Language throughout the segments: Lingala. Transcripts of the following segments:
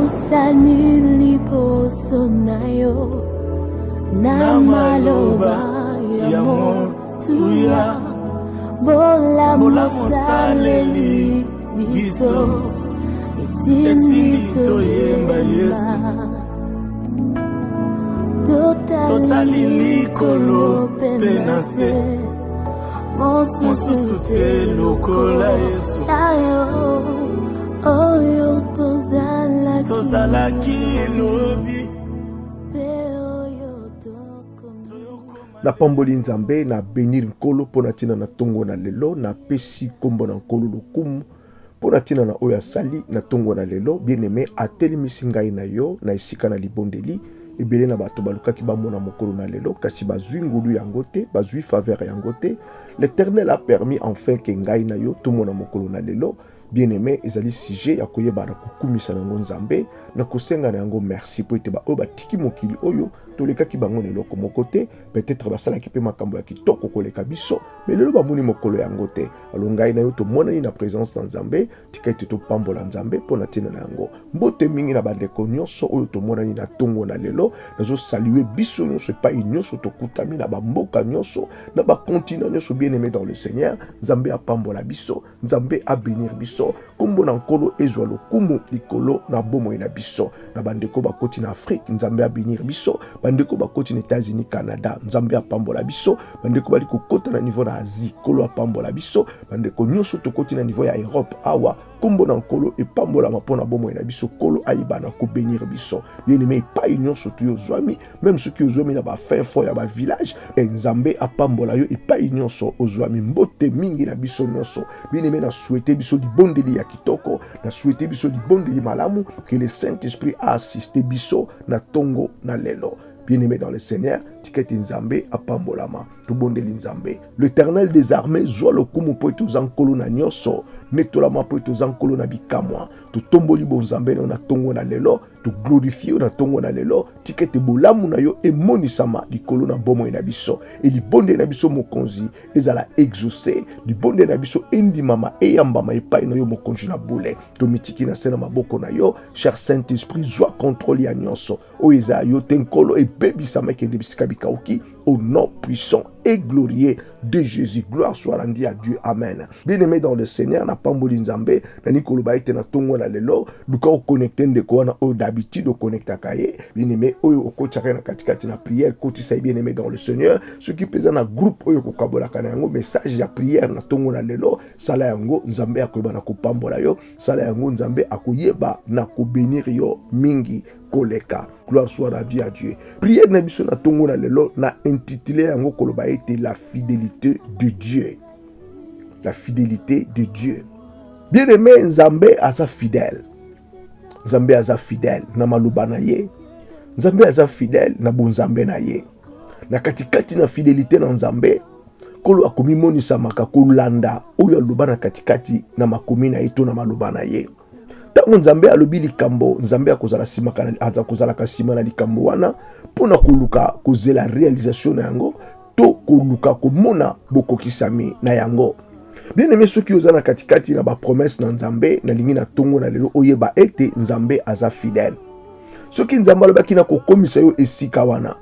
Pusani liboso na yo na maloba ya motuya bola mosaleli biso etindi toyemba Yesu totali likolo penase mosusu te lokola Yesu oyo tozalaki elobi na pamboli nzambe na benir nkolo mpo na ntina na ntongo na lelo na pesi nkombo na nkolo lokumu mpo na ntina na oyo asali na ntongo na lelo bien aimé atelemisi ngai na yo na esika na libondeli ebele na bato balukaki bamona mokolo na lelo kasi bazwi ngolu yango te bazwi faveur yango te. L'Éternel a permis enfin ke ngai na yo tomona mokolo na lelo bien aimé ezali sujet ya koyeba na kokumisa nango nzambe na kosenga na yango merci po ete baoyo batiki mokili oyo tolekaki bango na eloko moko te peut-être basalaki mpe makambo ya kitoko koleka biso me lelo bamoni mokolo yango te. alo ngai na yo tomonani na présence na nzambe tika ete topambola nzambe mpo na ntina na yango mbote mingi na bandeko nyonso oyo tomonani na ntongo na lelo nazosalue biso nyonso epai nyonso tokutami na bamboka nyonso na bakontinent nyonso bien aimé dans le Seigneur. Nzambe apambola biso, nzambe abénir biso kombo na nkolo ezwa lokumu likolo na bomoi na biso na bandeko bakoti na Afrique nzambe abénir biso, bandeko bakoti na États-Unis Canada nzambe apambola biso, bandeko bali kokota na niveau na Asie kolo apambola biso, bandeko nyonso tokoti na niveau ya Europe awa kombo na nkolo epambolama mpo na bomoi na biso kolo ayiba na kobénir biso bien aimé epai nyonso to ozwami même soki ozwami na bafin fond ya bavillage nzambe apambola yo epai nyonso ozwami mbote mingi na biso nyonso bien aimé na souhaité biso libondeli ya kitoko na souhaité biso libondeli malamu que le Saint-Esprit a assisté biso na tongo na lelo. Bien-aimé dans le Seigneur, tiketi nzambe apambolama tobondeli nzambe. L'Éternel des armées zwa lokumu po etoza nkolo na nyonso netolama po etoza nkolo na bikamwa totomboli bonzambe na tongo na lelo to glorifie na tongo na lelo tiketi bolamu na yo emonisama likolo na bomoi na biso e libonde na biso mokonzi ezala exaucé libonde na biso endimama eyambama epai na yo mokonzi na bule tomitiki na sena maboko na yo cher Saint-Esprit zwa contrôle ya nyonso o eza yo te nkolo ebebisama ekende bisika bikauki au nom puissant et glorieux de Jésus. Gloire soit rendue à Dieu. Amen. Bien-aimé dans le Seigneur, na pamboli nzambe, na nikolo ba ete na tongo na lelo, luka o connecter ndeko na o d'habitude o connecta kaye. Bien-aimé, oyo o kochaka na katikati na prière, koti sa bien-aimé dans le Seigneur, ceux qui pesa na groupe oyo ko kabola kana yango message ya prière na tongo na lelo, sala yango nzambe akoyeba na kopambola yo, sala yango nzambe akoyeba na ko bénir yo mingi. Koleka. Gloire soit rendue à Dieu. Prière na biso na tongo na lelo na intitulé yango koloba ete la fidélité de Dieu. La fidélité de Dieu. Bien aimé nzambe aza fidèle. Nzambe aza fidèle na maluba na ye. Nzambe aza fidèle na bonzambe na ye. Na katikati na fidélité na nzambe kolo akomi monisa maka kolanda oyo aluba na katikati na makomi na ye to na maluba na ye. Tango nzambe alobi likambo nzambe akozala sima na likambo wana pona koluka kozela réalisation na yango to koluka komona bokokisami na yango. Bien aimé soki oza na katikati na ba promesse na nzambe na lingi na tongo na lelo oyeba ete nzambe aza fidèle. Soki nzambe alobaki na kokomisa yo esika wana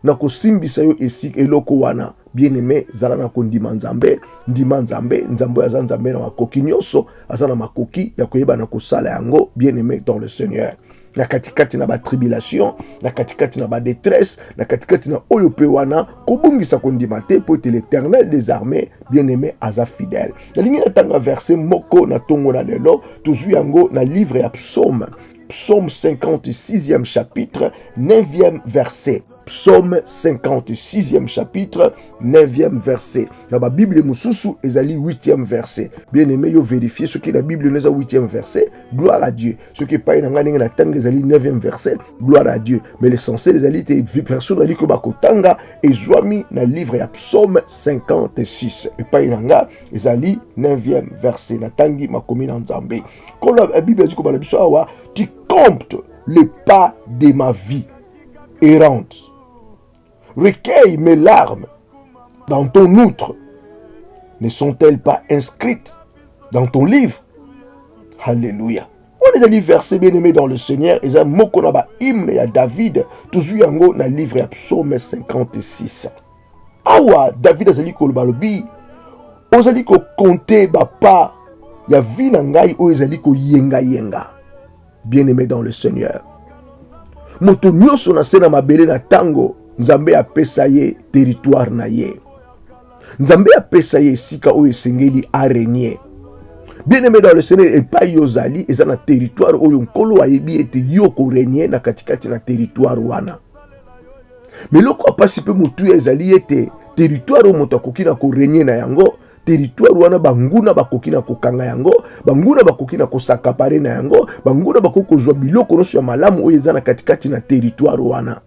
na kosimbisa yo esika eloko wana bien aimé zala na kondima nzambe ndima nzambe nzambe aza nzambe na makoki nyonso aza na makoki ya koyeba na kosala yango bien aimé dans le Seigneur. Na katikati na ba tribulation na katikati na ba détresse na katikati na oyo pe wana kobungisa kondima te po ete l'Éternel des armées bien aimé aza fidèle. Na lingi na tanga verset moko na tongo na lelo tozwi yango na livre ya Psaume 56e chapitre 9e verset. Psaume 56e chapitre 9e verset. Dans la Bible mususu ezali 8e verset. Bien aimé yo vérifier ce que la Bible n'est pas 8e verset. Gloire à Dieu. Ce qui est pas na ngani na tanga ezali 9e verset. Gloire à Dieu. Mais l'essentiel ezali te version ali ko bakotanga ezwami na livre ya Psaume 56. Et pas inanga ezali 9e verset. Na tangi makomi na nzambe. Quand la Bible dit ko ba biso awa tu comptes les pas de ma vie errante. Recueille mes larmes dans ton outre. Ne sont-elles pas inscrites dans ton livre? Alléluia. On wana ezali verset bien aimé dans le Seigneur, eza moko na ba hymne ya David, toujours yango na livre ya psaume 56. Awa David azali koloba lobi, ozali ko compter ba pas ya vie na ngai o ezali ko yenga yenga. Bien aimé dans le Seigneur, moto nyonso na se na mabele na tango, Nzambe apesa ye territoire na ye. Nzambe apesa ye esika o esengeli araignée. Bien aimé dans le Seigneur, et pas yozali eza na territoire oyo nkolo ayebi ete yo ko régner na katikati na territoire wana. Mais loko apasi pe mutu ezali ete territoire o moto akoki na ko régner na yango, territoire wana banguna bakoki na kokanga yango, banguna bakoki na kosakapare na yango, banguna bakoki kozwa biloko nyonso ya malamu oyo eza na katikati na territoire wana.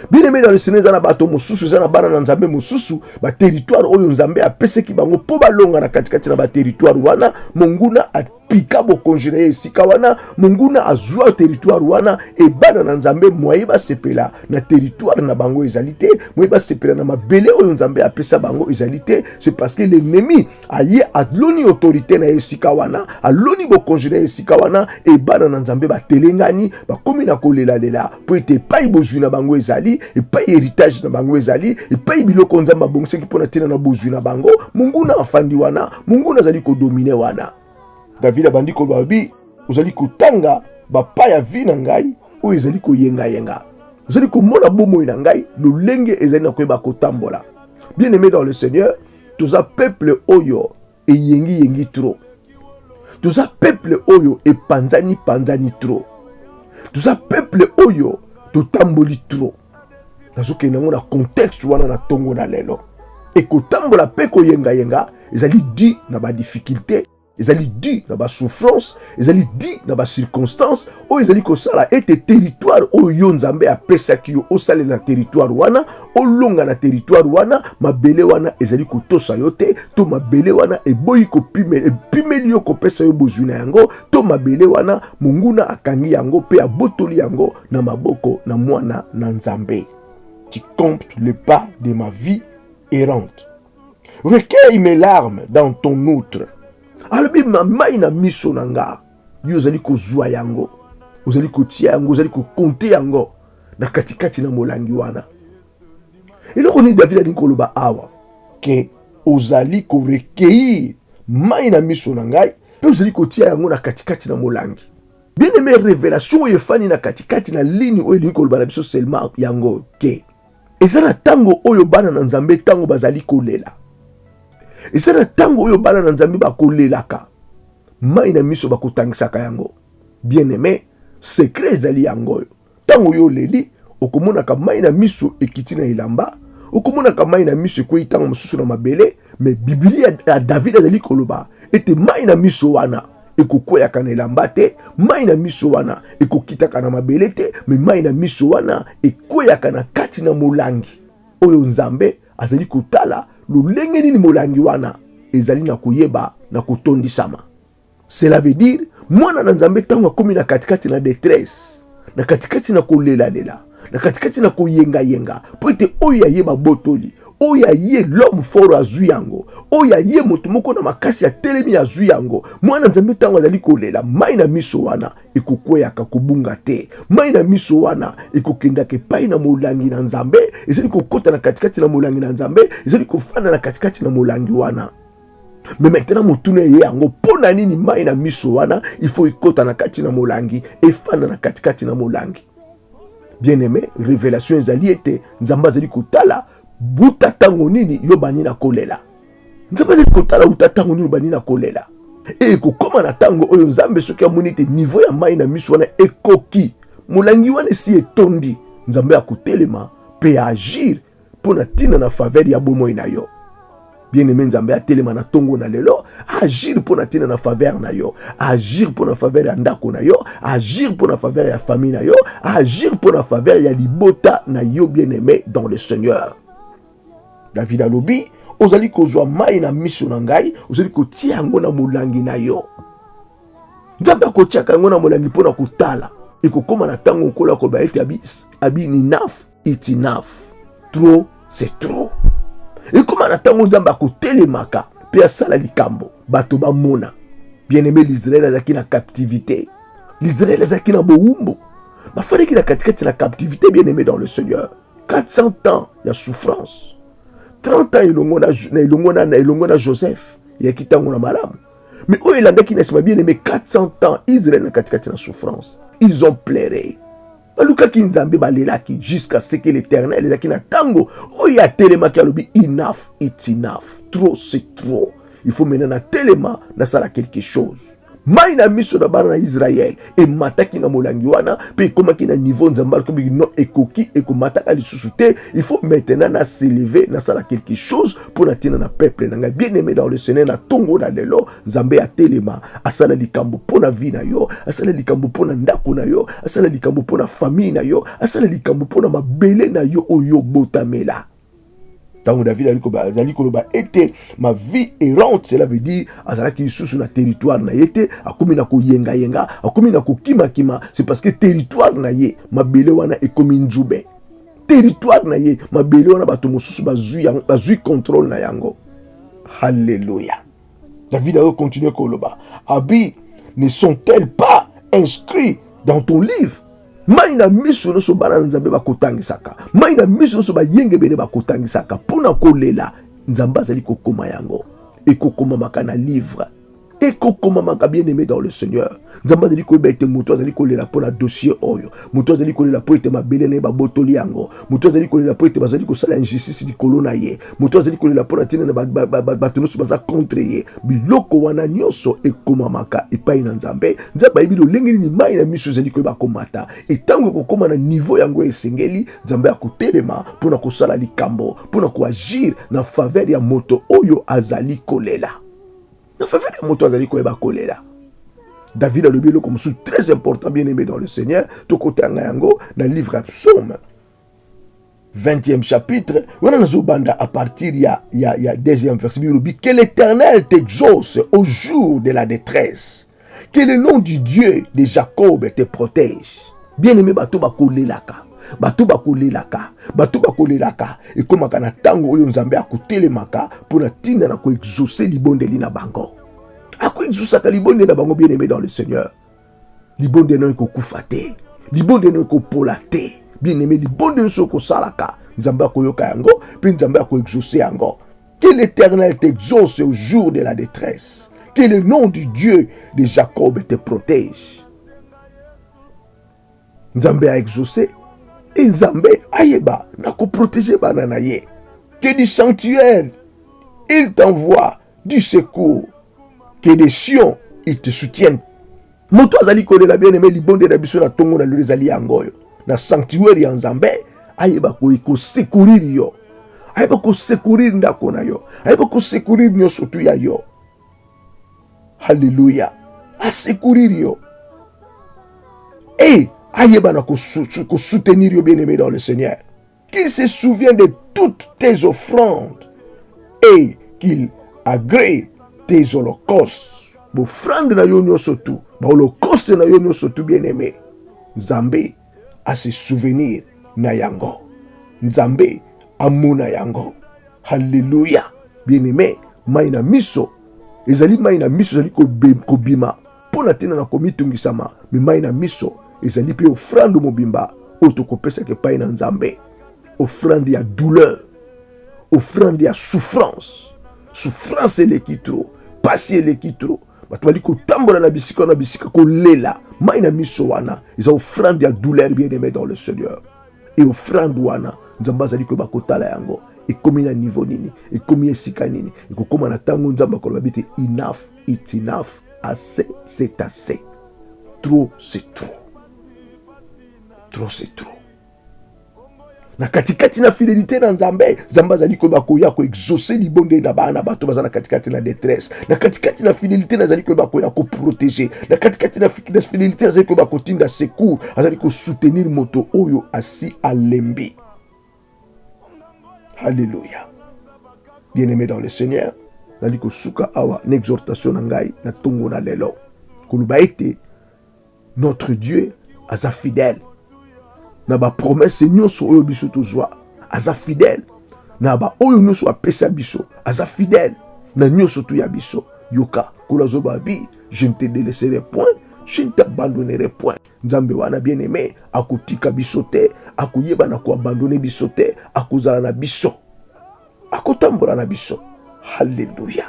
Bien aimé dans le Seigneur, zana bato mosusu zana bana na Nzambe mosusu ba territoire oyo Nzambe apeseki bango po balonga na katikati na ba territoire wana, monguna apika bo konjere esika wana, monguna azwa territoire wana e bana na Nzambe moye ba sepela na territoire na bango ezalité, moye ba sepela na mabele oyo Nzambe apesa bango ezalité. C'est parce que l'ennemi aye aloni autorité na esika wana, aloni bo konjere esika wana e bana na Nzambe ba telengani ba komi na kolela lela po ete pai bozwi na bango ezali, et pas héritage na bango ezali, et pas biloko Nzambe bongse ki pona tina na bozwi na bango, munguna afandi wana, munguna zali ko dominer wana. David abandi ko babi, ozali ko tanga ba pa ya vi na ngai, o ezali ko yenga yenga. Ozali ko mona bomo na ngai, lolenge ezali na koyeba ko tambola. Bien aimé dans le Seigneur, tous a peuple oyo e yengi yengi trop. Tous a peuple oyo e panzani panzani trop. Tous a peuple oyo to tamboli trop. Nazoke nango na contexte wana na tongo na lelo. Et ko tambola pe ko yenga yenga, ezali di na ba difficulté, ezali di na ba souffrance, ezali di na ba circonstance, o ezali ko sala ete territoire oyo Nzambe apesa ki yo osale na territoire wana, olonga na territoire wana, mabele wana ezali ko tosa yo te, to mabele wana eboyi ko pimeli yo ko pesa yo bozwi na yango, to mabele wana munguna akangi yango pe abotoli yango na maboko na mwana na Nzambe. Tu comptes le pas de ma vie errante. Recueille mes larmes dans ton outre. Alobi mamai na miso nanga. Yo zali ko zwa yango. Ozali ko tia yango, ozali ko compter yango na katikati na molangi wana. Eloko ni David ali koloba awa ke ozali ko recueillir mai na miso nangai, pe ozali ko tia yango na katikati na molangi. Bien aimé, révélation oyo fani na katikati na ligne oyo li koloba na biso seulement yango ke ezana tango oyo bana na Nzambe tango bazali kolela. Ezana tango oyo bana na Nzambe bakolelaka. Mai na miso bakotangisaka yango. Bien aimé, secret ezali yango. Tango yo leli, okomona ka mai na miso ekiti na ilamba, okomona ka mai na miso ekoi tango mosusu na mabele, mais Biblia ya David ezali koloba ete mai na miso wana ekokweyaka na elamba te, mai na miso wana ekokitaka na mabele te, me mai na miso wana ekweyaka na kati na molangi oyo Nzambe azali kotala lolenge nini molangi wana ezali na koyeba na kotondisama. Cela veut dire mwana na Nzambe tango akomi na katikati na détresse, na katikati na kolela lela, na katikati na koyenga yenga, po ete oyo ayeba botoli, oya ye l'homme fort azui yango, oya ye moto moko na makasi ya telemi azui yango, mwana Nzambe tango azali kolela, mai na miso wana ekokweyaka kobunga te, mai na miso wana ekokendaka epai na molangi na Nzambe, ezali kokota na katikati na molangi na Nzambe, ezali kofanda na katikati na molangi wana. Mais maintenant motuna ye yango pona nini mai na miso wana il faut ekota na kati na molangi efanda na katikati na molangi. Bien aimé, révélation ezali ete Nzambe azali kotala buta tango nini yo bani na kolela. Nzambe azali kotala buta tango nini bani na kolela. E kokoma na tango oyo Nzambe soki amoni te niveau ya mai na miso wana ekoki, molangi wana si etondi, Nzambe akotelema pe agir pona tina na faveur ya bomoi na yo. Bien aimé, Nzambe atelema na tongo na lelo, agir pona tina na faveur na yo, agir pona faveur ya ndako na yo, agir pona faveur ya famille na yo, agir pona faveur ya libota na yo, bien aimé dans le Seigneur. David alobi, ozali kozwa mai na miso na ngai, ozali kotia yango na molangi na yo. Nzambe akotiaka yango na molangi pona kotala, ekokoma na tango kola ko ba ete abi ni naf, it's enough. Trop, c'est trop. Ekoma na tango Nzambe akotelemaka pe asala likambo, bato ba mona. Bien aimé, l'Israël azaki na captivité. l'Israël ezalaki na bowumbu bafandaki na katikati na captivité, bien aimé dans le Seigneur. 400 ans ya souffrance, 30 ans elongo na Joseph yaki ntango na malamu. Mais oyo elandaki na nsima, bien aimé, 400 ans Israël na katikati na souffrance. Ils ont pleuré, balukaki nzambe balelaki jusqu'à ce que l'Éternel ezalaki na ntango oyo atelemaki alobi enough, it's enough, trop c'est trop, il faut maintenant na telema nasala quelque chose. Mai na miso na bana na Israël e mataki na molangi wana pe komaki na niveau nzamba comme non ekoki ekomata lisusu te. Il faut maintenant na s'élever na sala quelque chose pour na tina na peuple na bien aimé dans le Seigneur na tongo na lelo nzambe ya telema asala likambo pona vie na yo, asala likambo pona ndako na yo, asala likambo pona famille na yo, asala likambo pona mabele na yo oyo botamela. Tant David a koloba était ma vie errante, cela veut dire azala ki sous na territoire na yete akomi na ko yenga yenga akomi na ko kima kima, c'est parce que territoire na ye mabele wana ekomi nzube, territoire na ye mabele wana bato mosusu bazui contrôle na yango. Alléluia. David a continué koloba abi ne sont-elles pas inscrits dans ton livre? Maina miso no so bana nzambe bakotangisaka, maina miso no so bayenge bene bakotangisaka pona kolela nzamba zali kokoma yango ekokoma makana livre ekokoma maka bien aimé dans le Seigneur. Nzamba zali ko bete moto zali kolela pona dossier oyo, moto zali kolela po ete mabele ne ba botoli yango, moto zali kolela po ete bazali ko sala injustice di kolona ye, moto zali kolela pona tina na batino so baza contre ye. Biloko wana nyonso ekoma maka epai na nzambe. Nzamba ibilo lengeli ni mai na miso zali ko ba komata etango kokoma na niveau yango esengeli nzambe akotelema pona ko sala likambo, pona ko agir na faveur ya moto oyo azali kolela. Na faveur ya moto azali koyeba kolela. David a le bilo comme sous très important, bien aimé dans le Seigneur. Tout côté yango dans le livre Psaume 20e chapitre, on a à partir il y a deuxième verset, que l'Éternel t'exauce au jour de la détresse, que le nom du Dieu de Jacob te protège. Bien aimé bato bakolelaka, bato bakolelaka, bato bakolelaka, et comme kana tango oyo nzambe akotelemaka pour na tina na ko exaucer libondeli na bango. Ako exaucer libondeli na bango, bien aimé dans le Seigneur. Libondeli no ko kufate, libondeli no ko polate. Bien aimé, libondeli so ko salaka, nzambe akoyoka yango, puis nzambe ako exaucer yango. Que l'Éternel t'exauce au jour de la détresse, que le nom du Dieu de Jacob te protège. Nzambe a exaucé et Nzambe ayeba na ko protéger banana ye. Que du sanctuaire il t'envoie du secours, que des sions ils te soutiennent. Moto azali kolela bien aimé libonde na biso na tongo na lezali yangoyo na sanctuaire ya Nzambe ayeba ko secourir yo, ayeba ko secourir ndako na yo, ayeba ko secourir nyoso tu ya yo. Alléluia. A secourir yo. Et ayeba na ko soutenir yo, bien aimé dans le Seigneur. Qu'il se souvienne de toutes tes offrandes et qu'il agrée tes holocaustes. Bofrande na yo nyoso tu, ba holocauste na yo nyoso tu, bien aimé. Nzambe a se souvenir na yango. Nzambe amona yango. Alléluia. Bien aimé, maina miso ezali maina miso ezali ko bima pona tina na komitungisama, mais maina miso ezali pe offrande mobimba oto kopesa ke pa na Nzambe. Offrande ya douleur, offrande ya souffrance, souffrance eleki trop, pasi eleki trop, bato bali kotambola na bisika kolela, maina miso wana eza offrande ya douleur, bien aimé dans le Seigneur. Et offrande wana Nzambe azali ko bakotala yango ekomi na niveau nini, ekomi esika nini, ekokoma na tango Nzambe akoloba biti enough, it's enough, assez c'est assez, trop c'est trop, trop c'est trop. Na katikati na fidélité na Nzambe, Nzambe azali ko bakoya ko exaucer libonde na bana bato bazana katikati na détresse. Na katikati na fidélité na azali ko bakoya ko protéger. Na katikati na fidélité azali ko bakotinda secours, azali ko soutenir moto oyo asi alembi. Alléluia. Bien-aimé dans le Seigneur, nali ko suka awa na exhortation na ngai na tongo na lelo. Koluba ete notre Dieu aza fidèle. Na ba promesse nyonso oyo biso tozwa aza fidèle, na ba oyo nyonso apesa biso aza fidèle na nyonso tu ya biso. Yoka kula zoba bi, je ne te délaisserai point, je ne t'abandonnerai point. Nzambe wana bien-aimé akotika biso te, akoyeba na koabandone biso te, akozala na biso, akotambola na biso. Alléluia.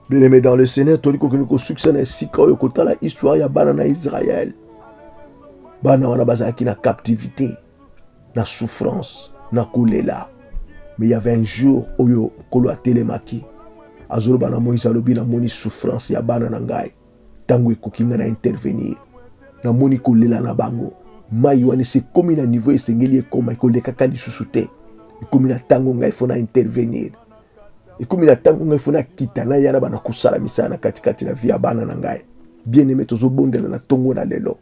Bien-aimé dans le Seigneur, toli kokende ko succès na esika oyo kotala histoire ya bana na Israël. Bana wana bazalaki na captivité, na souffrance, na kolela. Mais il y avait un jour oyo kolo atelemaki. Azolo bana Moïse alobi na moni souffrance ya bana na ngai. Tango ekokinga na intervenir. Na moni kolela na bango. Mai wana se komi na niveau esengeli ekoma ekolekaka lisusu te. Ekomi na tango ngai fona intervenir. Ekomi na tango ngai fona kita na yana bana kusala misala na katikati na via bana na ngai. Bien-aimé tozobondela na tongo na lelo.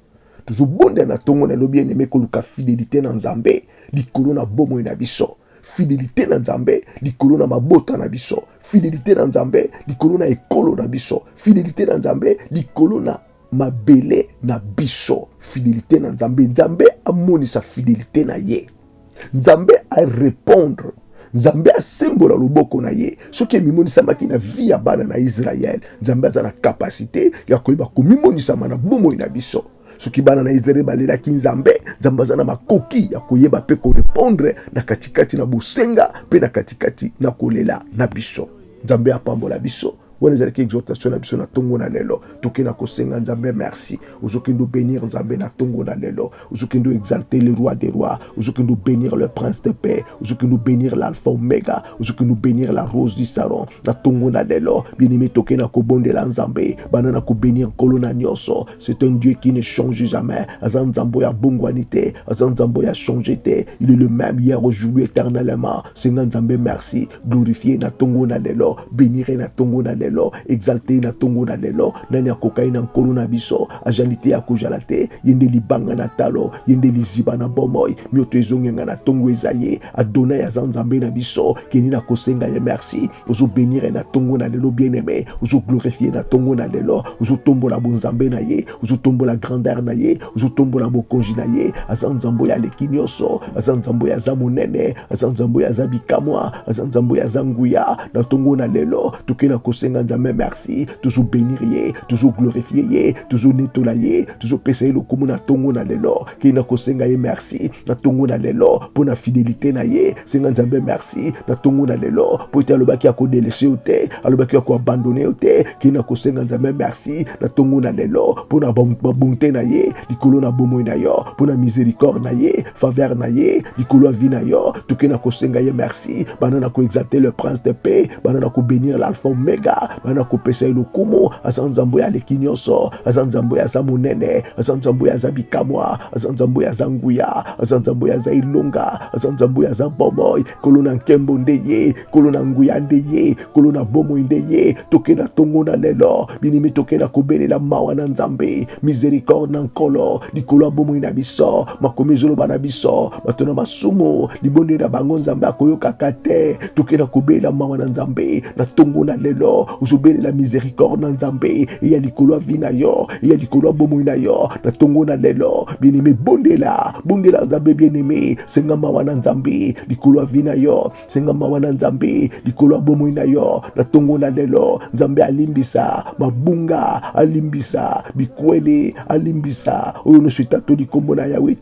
Tozobondela na tongo na lelo bien-aimé koluka fidélité na Nzambe, likolo na bomoi na biso. Fidélité na Nzambe, likolo na mabota na biso. Fidélité na Nzambe, likolo na ekolo na biso. Fidélité na Nzambe, likolo na mabele na biso. Fidélité na Nzambe, Nzambe amoni sa fidélité na ye. Nzambe a répondre. Nzambe a sembola loboko na ye. Soki mimonisama na vie ya bana na Israël, Nzambe a na capacité ya koyeba ko mimonisama na bomoi na biso. Soki bana na Israël balela ki Nzambe, Nzambe za na makoki ya koyeba pe ko répondre na katikati na bosenga pe na katikati na kolela na biso. Nzambe apambola biso. Wana ezalaki exhortation na biso na tongo na lelo. Toke na kosenga Nzambe merci. Ozokendo bénir Nzambe na tongo na lelo. Ozokendo exalter le roi des rois. Ozokendo bénir le prince de paix. Ozokendo bénir l'alpha omega. Ozokendo bénir la rose du Saron na tongo na lelo. Bien-aimé toke na kobondela Nzambe. Bana na ko bénir kolona nyoso. C'est un Dieu qui ne change jamais. Azan Nzambo ya bongwanite. Azan Nzambo ya changé te. Il est le même hier, aujourd'hui, éternellement. Senga Nzambe merci. Glorifier na tongo na lelo. Bénir na tongo na lelo. Exalté na tongo na lelo. Nani akokai na nkolo na biso. Ajalite akojalate. Yende libanga na talo. Yende liziba na bomoy. Mioto ezongenga na tongo ezaye. Adonai ya Nzambe na biso. Keni na kosenga ye merci. Ozo bénir na tongo na lelo bien-aimé. Ozo glorifier na tongo na lelo. Ozo tombo la bonzambe na ye. Ozo tombo la grandeur na ye. Ozo tombo la bokonji na ye. Azan Nzambo ya lekinyoso. Azan Nzambo ya zamonene. Azan Nzambo ya zabikamwa. Azan Nzambo ya zanguya. Na tongo na lelo. Tuke na kosenga Nzambe merci. Toujours bénir ye. Toujours glorifier ye. Toujours nettoyer. Toujours pesa le komo na tongo na lelo. Kena kosenga ye merci. Na tongo na lelo. Pour na fidélité na ye. Senga Nzambe merci. Na tongo na lelo. Pour ete alobaki ya kodelese yo te. Alobaki ya koabandone yo te. Kena kosenga Nzambe merci. Na tongo na lelo. Pour na bonté na ye. Likolo na bomoi na yo. Pour na miséricorde na ye. Faveur na ye. Likolo vi na yo. Tukena kosenga ye merci. Banana ko exalter le prince de paix. Banana ko bénir l'alpha omega. Banana ko pesa le kumo. Azan Nzambo ya lekinyoso. Azan Nzambo ya zamonene. Azan Nzambo ya zabikamwa. Azan Nzambo ya zanguya. Azan Nzambo ya zailonga. Azan Nzambo ya zabomoy. Kolona nkembo ndeye. Kolona nguya ndeye. Kolona bomoy ndeye. Tokena tongo na lelo. Binimi tokena kobelela mawa na Nzambe. Miséricorde na nkolo. Likolo bomoy na biso. Makomi zoloba na biso. Batona masumu. Libonde na bango Nzambe akoyoka kate. Tokena kobelela mawa na Nzambe. Na tongo na lelo. Uzobelela miséricorde na Nzambe. Ya likolo vina yo. Ya likolo bomoy na yo. Na tongo na lelo. Bien-aimé bondela. Bondela Nzambe bien-aimé. Senga mawa na Nzambe. Likolo vina yo. Senga mawa na Nzambe. Likolo bomoy na yo. Na tongo na lelo. Nzambe alimbisa. Mabunga alimbisa. Bikwele alimbisa. Oyo no se tatoli kombo na Yahweh.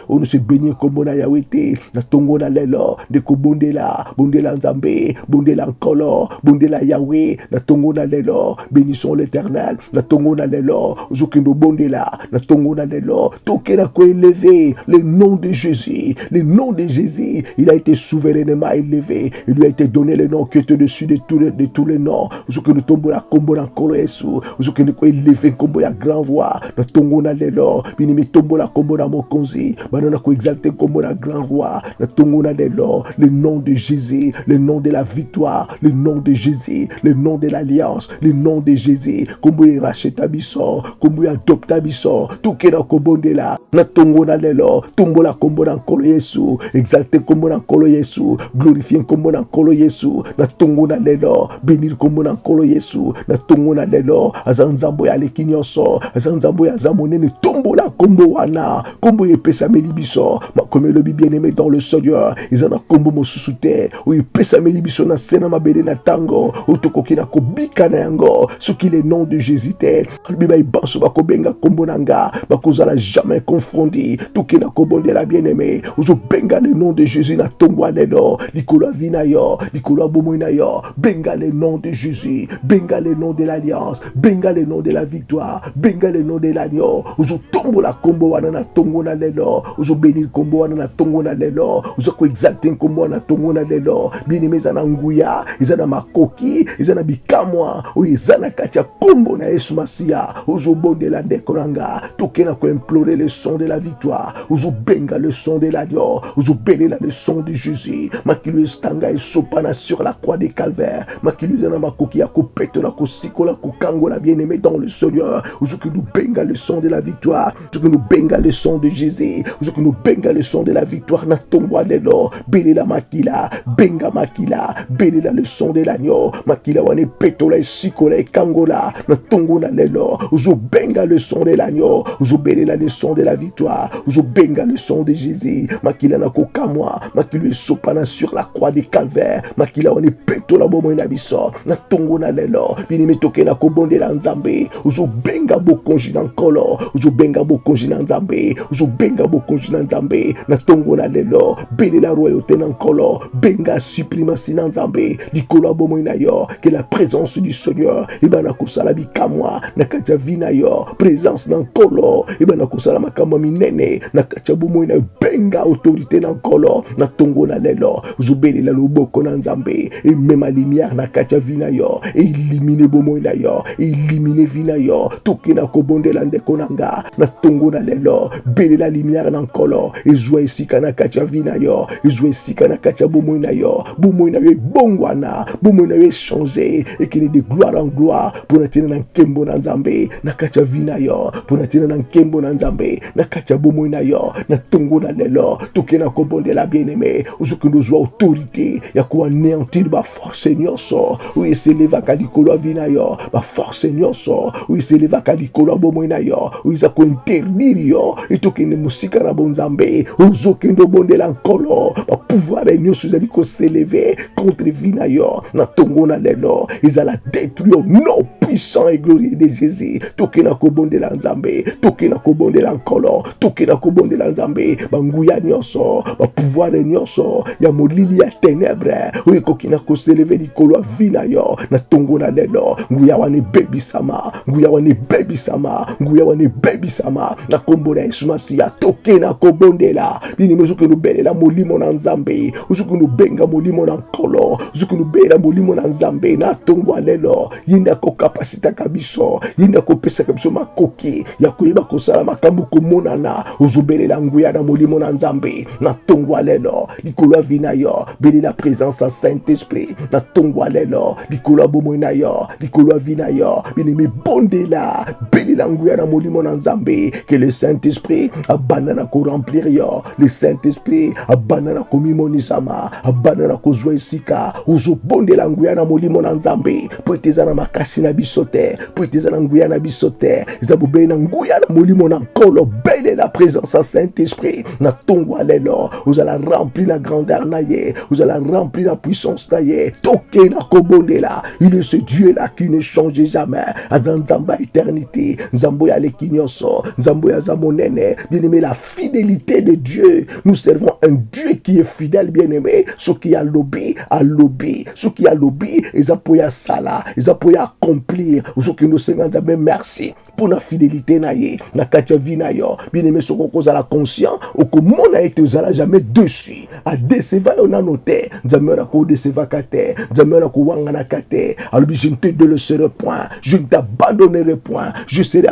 Oyo no se béni kombo na Yahweh. Na tongo na lelo. Ndeko bondela. Bondela Nzambe. Bondela nkolo. Bondela Yahweh. Na tongo na lelo. Bénissons l'Éternel. Na tongo na lelo. Zokendo bondela. Na tongo na lelo. Tokena ko élevé. Le nom de Jésus. Le nom de Jésus. Il a été souverainement élevé. Il lui a été donné le nom qui est au-dessus de tous les noms. Zokendo tombo la kombo na nkolo Yesu. Zokendo ko élevé kombo ya grand voix. Na tongo na lelo. Binimi tombo la kombo na mokonzi. Banana ko exalter kombo na grand roi. Na tongo na lelo. Le nom de Jésus. Le nom de la victoire. Le nom de Jésus. Le nom de l'alliance. Le nom de Jésus. Kombo ya racheta biso. Kombo ya adopta biso. Tukena kobondela. Na tongo na lelo. Tombo la kombo na nkolo Yesu. Exalter kombo na nkolo Yesu. Glorifier kombo na nkolo Yesu. Na tongo na lelo. Bénir kombo na nkolo Yesu. Na tongo na lelo. Azan Nzambo ya lekinyoso. Azan Nzambo ya zamonene. Tombo la kombo wana. Kombo yepesa melibiso. Comme le bien-aimé dans le Seigneur. Ils en a kombo mosusu te. Ou yepesa melibiso na sena mabele na tango. Ou tokoki na ko bika na yango soki le nom de Jésus te alobi baibanso bakobenga kombo na nga bakozala jamais confondi toke na kobondela bien-aimé ozobenga le nom de Jésus na tongo lelo likolo vi na yo likolo bomoi na yo benga le nom de Jésus benga le nom de l'alliance benga le nom de la victoire benga le nom de l'agneau ozotombola kombo wana na tongo na lelo ozobénir kombo wana na tongo na lelo ozoko exalter kombo wana na tongo na lelo bien-aimé eza na nguya eza na makoki eza na bikamwa oyo eza na kati ya kombo na Yesu Masia ozobondela ndeko na nga toke na koimplorer le son de la victoire ozobenga le son de l'agneau ozobelela le son de Jésus makilo estanga esopana sur la croix de Calvaire makilo eza na makoki ya kopetola kosikola kokangola bien-aimé dans le Seigneur ozoki nous benga le son de la victoire ozoki nous benga le son de Jésus ozoki nous benga le son de la victoire na tongo lelo belela makila benga makila belela le son de l'agneau makila wane petola esikola ekangola na tongo na lelo ozobenga le son de l'agneau ozobelela le son de la victoire ozobenga le son de Jésus makila na kokamwa makilo esopana sur la croix de Calvaire makila wane petola bomoi na biso na tongo na lelo bien-aimé toke na kobondela nzambe ozobenga bokonzi na nkolo ozobenga bokonzi na nzambe ozobenga bokonzi na nzambe na tongo na lelo belela royauté na nkolo benga suprimasi na nzambe likolo bomoi na yo que la présence du Seigneur ebana kosala bikamwa na kati ya vi na yo présence na nkolo ebana kosala makambo minene na kati ya bomoi na benga autorité na nkolo na tongo na lelo ozobelela loboko na nzambe emema lumière na kati ya vi na yo elimine bomoi na yo elimine vi na yo toke na kobondela ndeko na nga na tongo na lelo belela lumière na nkolo ezwa esika na kati ya vi na yo ezwa esika na kati ya bomoi na yo ebongwana bomoi na yo échanger ekende de gloire en gloire mpona tina na nkembo na nzambe na kati ya vi na yo mpona tina na nkembo na nzambe na kati ya bomoi na yo na tongo na lelo toke na kobondela bien-aimé ozokende ozwa autorité ya koanéantir baforce nyonso oyo eselevaka likolo ya vi na yo baforce nyonso oyo eselevaka likolo ya bomoi na yo oyo eza kointerdire yo etokende mosika na bonzambe ozokende obondela nkolo bapouvoir nyonso ezali koseleve contre vi na yo na tongo na lelo ezala détruire non puissant et glorieux de Jésus toke na kobondela nzambe toke na kobondela nkolo toke na kobondela nzambe banguya nyonso bapouvoir nyonso ya molili ya ténèbre oyo ekoki na koseleve likolo ya vi na yo na tongo na lelo nguya wana ebebisama nguya wana ebebisama nguya wana ebebisama na kombo na Yesu Masia toke na kobondela bini mezuke nubelela molimo na nzambe uzuke nubenga molimo na nkolo uzuke nubelela molimo na nzambe na tongo lelo yinda ko kapasita kabiso yinda ko pesa kabiso makoki ya koyeba kosala makambo komonana uzubelela nguya na molimo na nzambe na tongo lelo likolo vina yo beli la présence à Saint-Esprit na tongo lelo likolo bomoi na yo likolo vina yo bini mi bondela beli la nguya na molimo na nzambe que le Saint-Esprit abanana ko remplir yo le Saint-Esprit abanana ko mimonisama abanana ko zwa isika uzo bondela nguya na molimo na nzambe poteza na makasi na bisote poteza na nguya na bisote zabube na nguya na molimo na nkolo belle la présence à Saint-Esprit na tongo lelo vous allez remplir la grandeur na ye vous allez remplir la puissance na ye toke na kobondela il est ce Dieu là qui ne change jamais azanzamba éternité nzambo ya lekinyoso nzambo ya zamonene bien-aimé la fidélité de Dieu nous servons un Dieu qui est fidèle bien-aimé ce qui a lobby ce qui a lobby ezapoya sala ezapoya accomplir ce qui nous seigneur merci pour la fidélité na ye na katia vi na yo bien-aimé soko kozala conscient okomona ete ozala jamais dessus a déceva on a noté nzambe na ko déceva kate nzambe na ko wanga na kate alobi je ne te délaisserai point je ne t'abandonnerai point je serai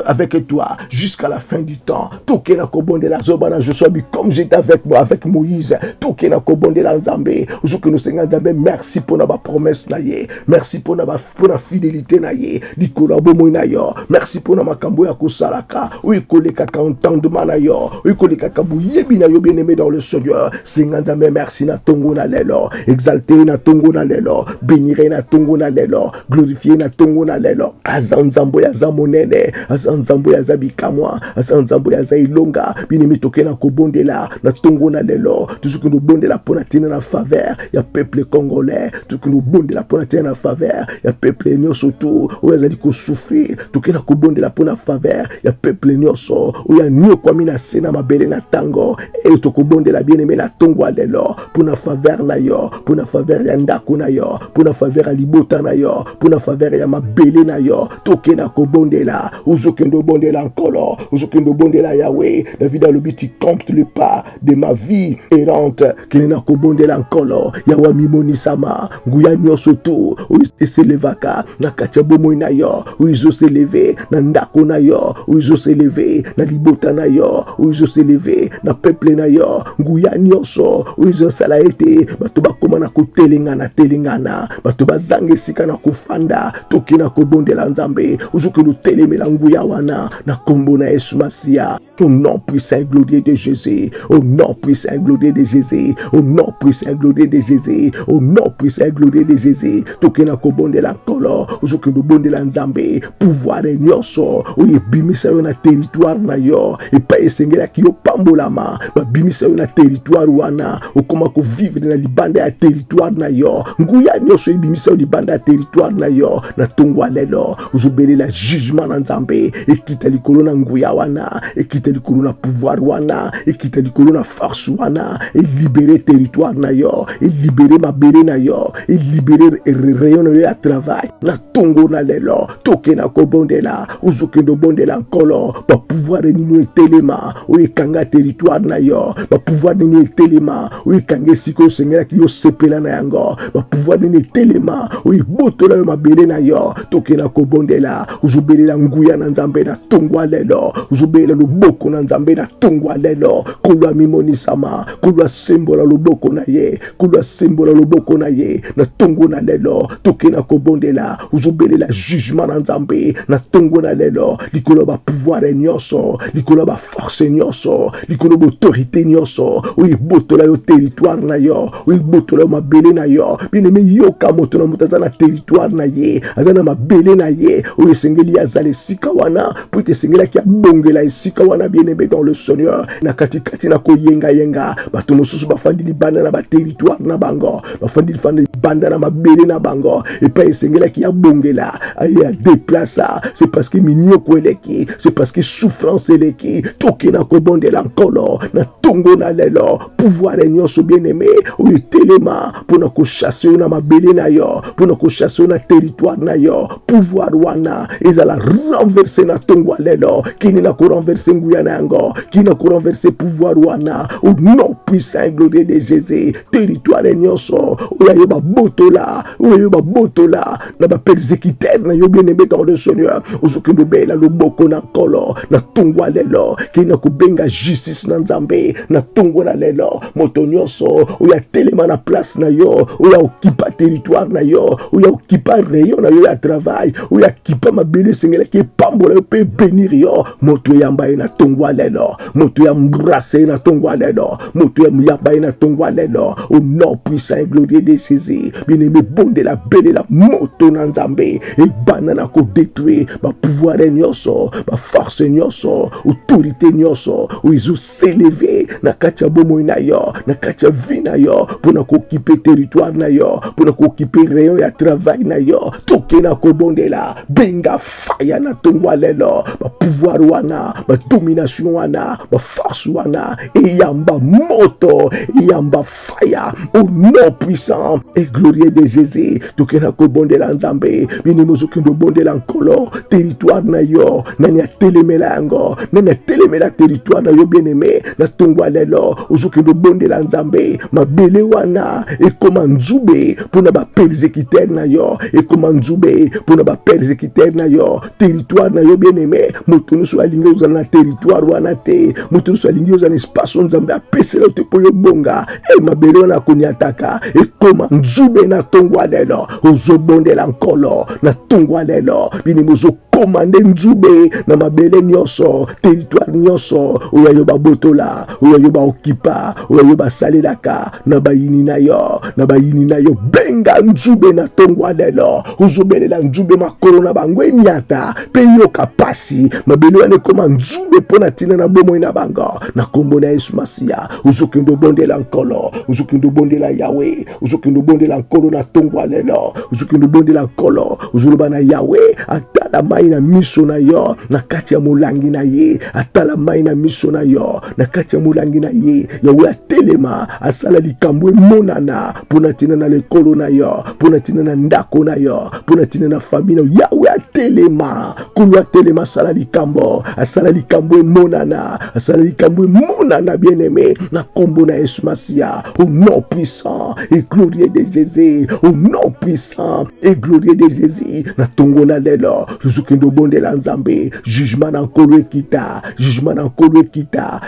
avec toi jusqu'à la fin du temps toke na kobonde la zobana je sois comme j'étais avec Moïse toke na kobonde la nzambe ozoke no senga nzambe merci pour na ba promesse na ye merci pour la fidélité na ye likolo bomo na yo merci pour na makambo ya kosalaka oyikoleka ka entendement na yo oyikoleka ka buyebi na yo bien-aimé dans le Seigneur senga nzambe merci na tongo na lelo exalter na tongo na lelo bénir na tongo na lelo glorifier na tongo na lelo azanzambo ya zamonene azanzambo ya zabikamwa azanzambo ya zailonga bien-aimé toke na kobondela na tongo na lelo tuzuki no bondela pona tina na faveur ya peuple congolais tuzuki no bondela pona tina na faveur ya peuple nyonso tu oyo azali kosouffrir toke na kobondela mpona faveur ya peuple nyonso oyo aniokwami na se na mabele na ntango e tokobondela bien aimé na ntongo ya lelo mpona faveur na yo mpona faveur ya ndako na yo mpona faveur ya libota na yo mpona faveur ya mabele na yo toke na kobondela ozokende obondela nkolo ozokende obondela Yahweh. David alobi tu comptes le pas de ma vie errante kende na kobondela nkolo yawa mimonisama nguya nyonso tu oyo eselevaka na kati ya bomoi na yo oyo ezoseleve na ndako na yo oyo ezoseleve na libota na yo oyo ezoseleve na peuple na yo nguya nyonso oyo ezosala ete bato bakoma na kotelengana bato bazanga esika na kofanda toke na kobondela nzambe ozokende otelemela nguya wana na kombo na Yesu Masia. Au nom puissant et glorieux de Jésus, au nom puissant et glorieux de Jésus, au nom puissant et glorieux de Jésus, au nom puissant et glorieux de Jésus. Toke na kobondela nkolo ozokende obondela nzambe pouvoir nyonso oyo ebimisa yo na territoire na yo epai esengelaki yo pambolama babimisa yo na territoire wana okoma kovivre na libanda ya territoire na yo nguya nyonso ebimisa yo libanda ya territoire na yo na ntongo ya lelo ozobelela jugement na nzambe ekita likolo na nguya wana ekita likolo na pouvoir wana ekita likolo na force wana elibere territoire na yo elibere mabele na yo elibere rayon na yo ya travail na ntongo na lelo toke na kobondela ozokende obondela nkolo bapouvoir nino etelema oyo ekanga territoire na yo bapouvoir nino etelema oyo ekanga esika osengelaki yo sepela na yango bapouvoir nino etelema oyo ebotola yo mabele na yo toke na kobondela ozobelela nguya na nzambe na ntongo ya lelo ozobelela loboko na nzambe na ntongo ya lelo kolwa mimonisama kolwa sembola loboko na ye kolwa sembola loboko na ye na ntongo na lelo toke na kobondela ozobelela jugement na nzambe na ntongo na lelo likolo ba pouvoir nyonso likolo ba force nyonso likolo ba autorité nyonso oyo ebotola yo territoire na yo oyo ebotola yo mabele na yo bien-aimé yoka moto na moto aza na territoire na ye aza na mabele na ye oyo esengeli azala esika wana po ete esengelaki abongela esika wana bien-aimé dans le Seigneur na katikati na koyenga bato mosusu bafandi libanda na baterritoire na bango bafandi libanda na mabele na bango epai esengelaki abongela ya déplaça c'est parce que minioko eleki c'est parce que souffrance eleki toke na kobondela nkolo na tongo na lelo pouvoir nyonso bien-aimé oyo telema mpona kochasse yo na mabele na yo mpona kochasse yo na territoire na yo pouvoir wana ezala renverse na tongo ya lelo kini na korenverse nguya na yango kini na korenverse pouvoir wana au nom puissant et glorieux de Jésus territoire nyonso oyo yo babotola na bapersécuteur na yo bien-aimé dans le Seigneur ozokende obela loboko na nkolo na tongo ya lelo kini na kobenga justice na nzambe na tongo na lelo moto nyonso oyo atelema na place na yo oyo okipa territoire na yo oyo okipa rayon na yo ya travail oyo akipa mabele esengelaki epambola yo mpe bénir yo moto eyamba ye na tongo ya lelo moto ya mbrase na tongo ya lelo moto ya muyamba ye na tongo ya lelo au nom puissant et glorieux de Jésus bien-aimé bondela belela moto na nzambe ebana na kodétruire bapouvoir nyonso baforce nyonso autorité nyonso oyo ezoseleve na kati ya bomoi na yo na kati ya vie na yo mpona kokipe territoire na yo mpona kokipe rayon ya travail na yo toke na kobondela benga faya na tongo ya lelo bapouvoir wana badomination wana baforce wana eyamba moto eyamba faya au nom puissant et glorieux de Jésus toke na kobondela nzambe bien-aimé ozokende obondela nkolo territoire na yo nani atelemela yango nani atelemela territoire na yo bien-aimé na tongo ya lelo ozokende obondela nzambe mabele wana ekoma nzube mpona bapersécuteur na yo ekoma nzube mpona bapersécuteur na yo territoire na yo bien-aimé moto nyonso alingi ozala na territoire wana te moto nyonso alingi ozala na espace nzambe apesela yo te mpo yo bonga mabele wana akoniataka ekoma nzube na tongo ya lelo ozobondela nkolo na tongo ya lelo bien-aimé commande nzube na mabele nyonso territoire nyonso oyo yo babotola oyo yo baokipa oyo yo basalelaka na bayini na yo benga nzube na tongwa lelo uzobelela nzube makolo na bango enyata pe yoka pasi mabele wane koma nzube pona tina na bomoi na bango na kombo na Yesu Masia uzokendo bondela nkolo uzokendo bondela Yahweh uzokendo bondela nkolo na tongwa lelo uzokendo bondela nkolo uzoloba na Yahweh atala mai na miso na yo na kati ya molangi na ye atala mai na miso na yo na kati ya molangi na ye Yahweh atelema asala likambo monana pona tina na lekolo na yo pona tina na ndako na yo pona tina na famille na Yahweh atelema kulu atelema asala likambo monana asala likambo monana bien-aimé na kombo na Yesu Masia au nom puissant et glorieux de Jésus au nom puissant et glorieux de Jésus na tongo na lelo uzukendo bonde la nzambe jugement na nkolo ekita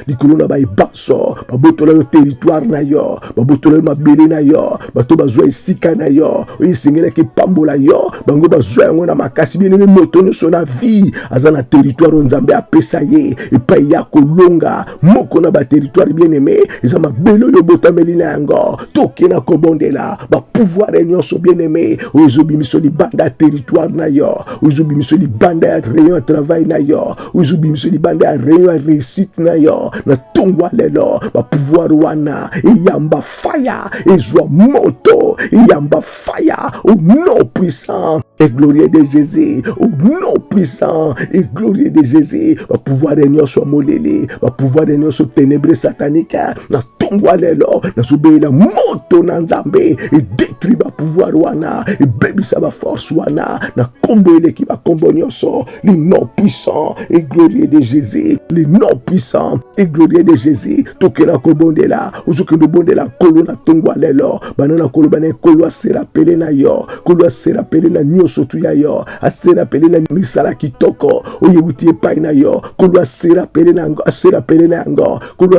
likolo na baibanso babotola yo territoire na yo babotola yo mabele na yo bato bazwa esika na yo oyisengelaki pambola yo bango bazwa yango na makasi bien-aimé moto nyonso na vie aza na territoire oyo nzambe apesa ye epai ya kolonga moko na baterritoire bien-aimé eza mabele oyo botameli na yango toke na kobondela bapouvoir nyonso bien-aimé oyo ezobimiso libanda ya territoire na yo oyo ezobimiso libanda ya rayon ya travail na yo oyo ezobimiso libanda ya rayon ya réussite na yo na tongwa lelo bapouvoir wana eyamba faya ezwa moto eyamba faya au nom puissant et glorieux de Jésus au nom puissant et glorieux de Jésus bapouvoir nyonso molele bapouvoir nyonso ténébreux satanique na tongwa lelo na sobeela moto na nzambe et détruit bapouvoir wana et bebisa baforce wana na kombo eleki bakombo nyonso le nom puissant et glorieux de Jésus le nom puissant et glorieux de Jésus tokela kobondela uzokendo bondela kolo na tongwa lelo banana kolo bana kolo asera pele na yo kolo asera pele na nyonso tu ya yo asera pele na misala kitoko oyewuti epai na yo kolo asera pele na yango kolo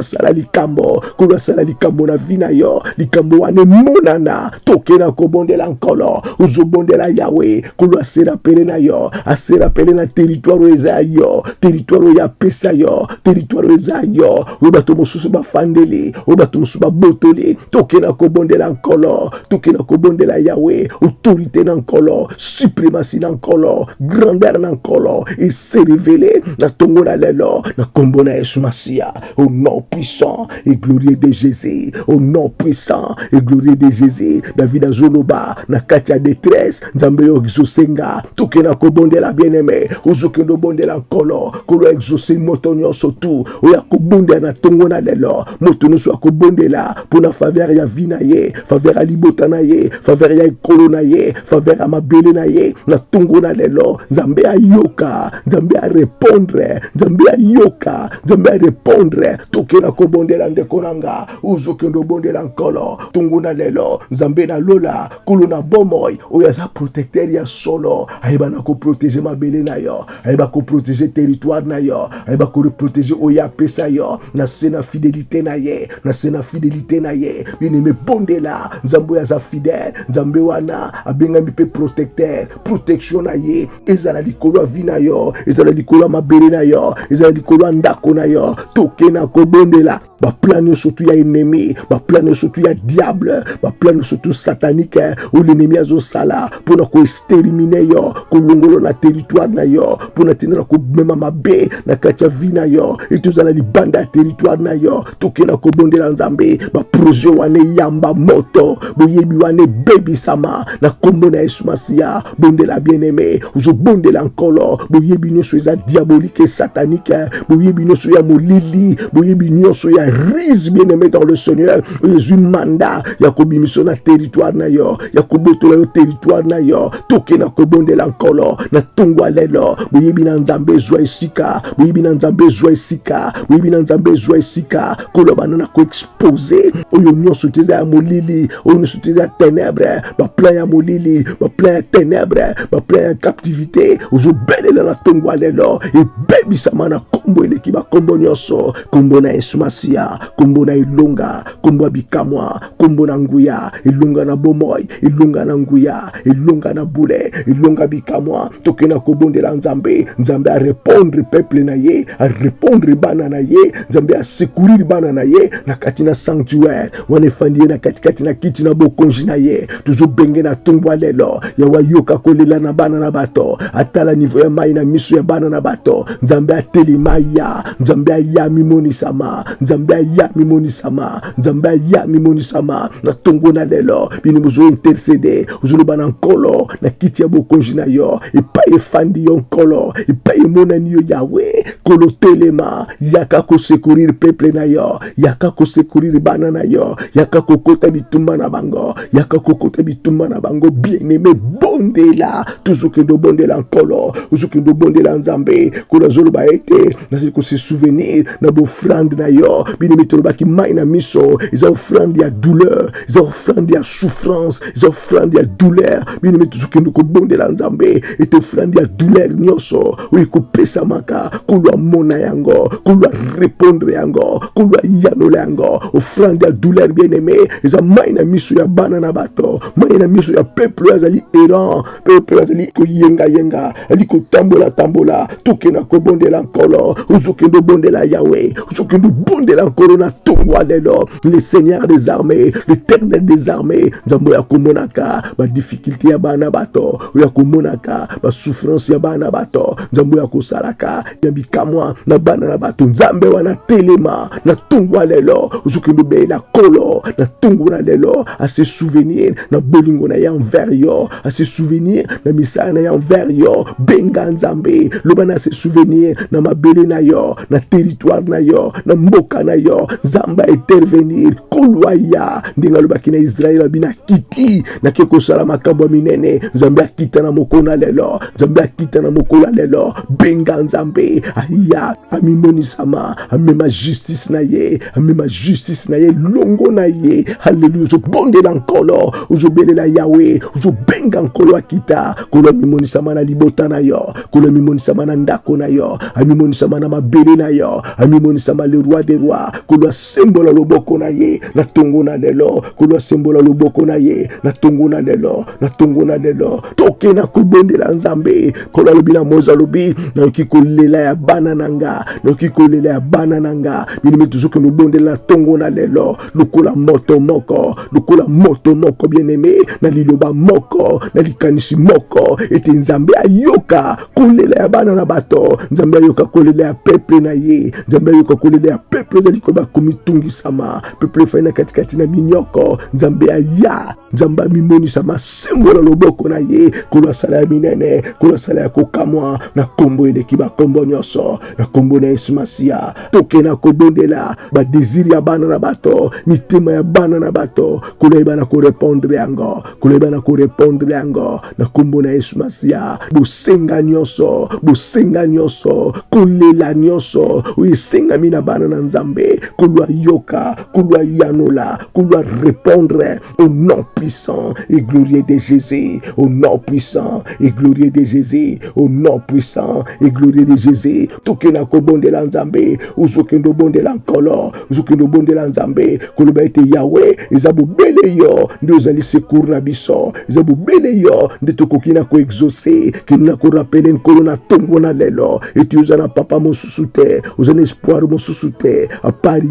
asala likambo na vi na yo likambo wane monana tokena kobondela nkolo uzobondela Yahweh kolo asera pele na yo asera pele na territoire eza yo territoire ya pesa yo territoire eza yo obato mosusu bafandeli obato mosusu babotoli tokena kobondela nkolo tokena kobondela Yahweh autorité na nkolo suprématie na nkolo grandeur na nkolo et se révéler na tongo na lelo na kombo na Yesu Masia au nom puissant et glorieux de Jésus au nom puissant et glorieux de Jésus David azoloba na kati ya détresse nzambe yo exaucenga tokena kobondela bien-aimé uzokendo bondela nkolo kolo exaucer moto nyonso tu oya kobondela na tongo na lelo moto nyonso akobondela pona faveur ya vie na ye faveur ya libota na ye faveur ya ekolo na ye faveur ya mabele na ye na tongo na lelo nzambe ayoka nzambe a répondre nzambe ayoka nzambe a répondre tokena kobondela ndeko nanga uzokendo bondela nkolo tongo na lelo nzambe na lola kolo na bomoi oyo aza protecteur ya solo ayeba na ko protéger mabele na yo ayeba ko protéger territoire na yo ayeba ko protéger oya pesa yo na sena fidélité na ye na sena fidélité na ye bien-aimé bondela nzambe aza fidèle nzambe wana abengami pe protecteur protection na ye ezala likolo vi na yo ezala likolo mabele na yo ezala likolo ndako na yo tokena kobondela baplan nyonso tu ya ennemi baplan nyonso tu ya diable baplan nyonso tu satanique oyo l'ennemi azosala mpona koextermine yo kolongolo na territoire na yo mpona tindela komema mabe na kati ya vi na yo ete ozala libanda ya territoire na yo tokena kobondela nzambe baprojet wana eyamba moto boyebi wana ebebisama na kombo na Yesu Masia bondela bien-aimé ozobondela nkolo boyebi nyonso eza diabolique satanique boyebi nyonso ya molili boyebi nyonso ya rise bien-aimé dans le Seigneur Jésus mandat ya kobimiso na territoire na yo ya kobotola yo territoire na yo tokena kobondela nkolo na tongwa lelo boyebi na nzambe ezwa esika boyebi na nzambe ezwa esika boyebi na nzambe ezwa esika koloba na koexpose oyo nyonso teza ya molili oyo nyonso teza ya ténèbre baplan ya molili baplan ya ténèbre baplan ya captivité ozobelela na tongwa lelo ebebisama na kombo eleki bakombo nyonso, kombo na Yesu Masia, kombo na ilonga, kombo bikamwa, kombo na nguya, ilonga na bomoi, ilonga na nguya, ilonga na bule, ilonga bikamwa. Tokena kobondela Nzambe, Nzambe a répondre peuple na ye, a répondre bana na ye, Nzambe a secourir bana na ye na katina sanctuaire, wanefandie na katikati na kiti na bokonji na ye, toujours benge na tungwa lelo, ya wayoka kolela na bana na bato, atala niveau ya mai na miso ya bana na bato. Nzambe a telimaya, Nzambe a ya mimoni sama, Nzambe a ya mimoni sama, Nzambe a ya mimoni sama na tongo na lelo, bini muzo intercede, uzulu bana nkolo na kiti ya bokonji na yo, ipa efandi yo nkolo, ipa emonani yo Yahweh, kolo telema, yaka ko secourir peuple na yo, yaka ko secourir bana na yo, yaka ko kota bitumba na bango, yaka ko kota bitumba na bango, bien-aimé bondela, toujours que do bondela nkolo, toujours que do bondela Nzambe, kolo zolo ba ete, nasi ko se souvenir na bo offrande na yo, bien-aimé tolo baki mai na miso, ils offrande ya douleur, ils offrande ya souffrance, ils offrande ya douleur, bien-aimé toujours que do ko bondela Nzambe, et offrande ya douleur nyonso, oui ko pesa maka, kolo mona yango, kolo répondre yango, kolo yanola yango, offrande ya douleur bien-aimé, ils a mai na miso ya bana na bato, mai na miso ya peuple azali errant, peuple azali ko yenga, ali ko tambola, tokena ko bondela nkolo, uzokendo bondela Yahweh, uzokendo bondela nkolo na tongwa lelo, le Seigneur des armées, l'Éternel des armées, Nzambo ya komonaka ba difficulté ya bana bato, ya komonaka ba souffrance ya bana bato, Nzambo ya kosalaka ya bikamwa na bana na bato, Nzambe wana telema na tongwa lelo, uzokendo bela kolo na tongwa lelo, à se souvenir na bolingo na ya envers yo, à se souvenir na misana ya envers yo, benga Nzambe, lobana se souvenir na mabele na yo, na territoire na yo, na mboka na yo, Nzamba intervenir, kolwaya, ndinga lobaki na Israël bina kiti, na keko sala makambo minene, Nzambe akita na mokona lelo, Nzambe akita na mokola lelo, benga Nzambe, aya, amimoni sama, amema justice na ye, amema justice na ye, longo na ye, hallelujah, zo bonde la nkolo, zo bele la Yahweh, zo benga nkolo akita, kolo mimoni sama na libota na yo, kolo mimoni sama na ndako na yo, amimoni sama na mabele na yo, amimoni sama le roi des rois, kolo sembola loboko na ye, na tongo na lelo, kolo sembola loboko na ye, na tongo na lelo, na tongo na lelo, toke na kubonde la Nzambe, kolo lobi na moza lobi, na okiko lela ya bana nanga, na okiko lela ya bana nanga, binime toujours que nous bonde la tongo na lelo, lukola moto moko bien aimé, na liloba moko, na likanisi moko, ete Nzambe ayoka kolela ya bana na bato, Nzambe ayoka kolela ya peuple na ye, Nzambe ayoka kolela ya peuple zali koba komitungi sama, peuple faina katikati na minyoko, Nzambe aya, Nzamba mimoni sama sembola loboko na ye, kolo sala ya minene, kolo sala ya kokamwa, na kombo eleki ba kombo nyonso, na kombo na Yesu Masia, toke na kobondela, ba désir ya bana na bato, mitema ya bana na bato, kolo ebana ko répondre yango, kolo ebana ko répondre yango, na kombo na Yesu Masia, bosenga nyonso, kolela nyonso, uyesenga mina bana na Nzambe, kolo yoka, kolo yanola, kolo répondre au nom puissant et glorieux de Jésus, au nom puissant et glorieux de Jésus, au nom puissant et glorieux de Jésus, tokena ko bondela Nzambe, uzokendo bondela nkolo, uzokendo bondela Nzambe, kolo ba ete Yahweh, ezabu bele yo, nde ozali secours na biso, ezabu bele yo, nde tokokina ko exaucer, kina ko rappeler nkolo na tongo na lelo, eti uzana papa mosusu te, uzana espoir mosusu te, apari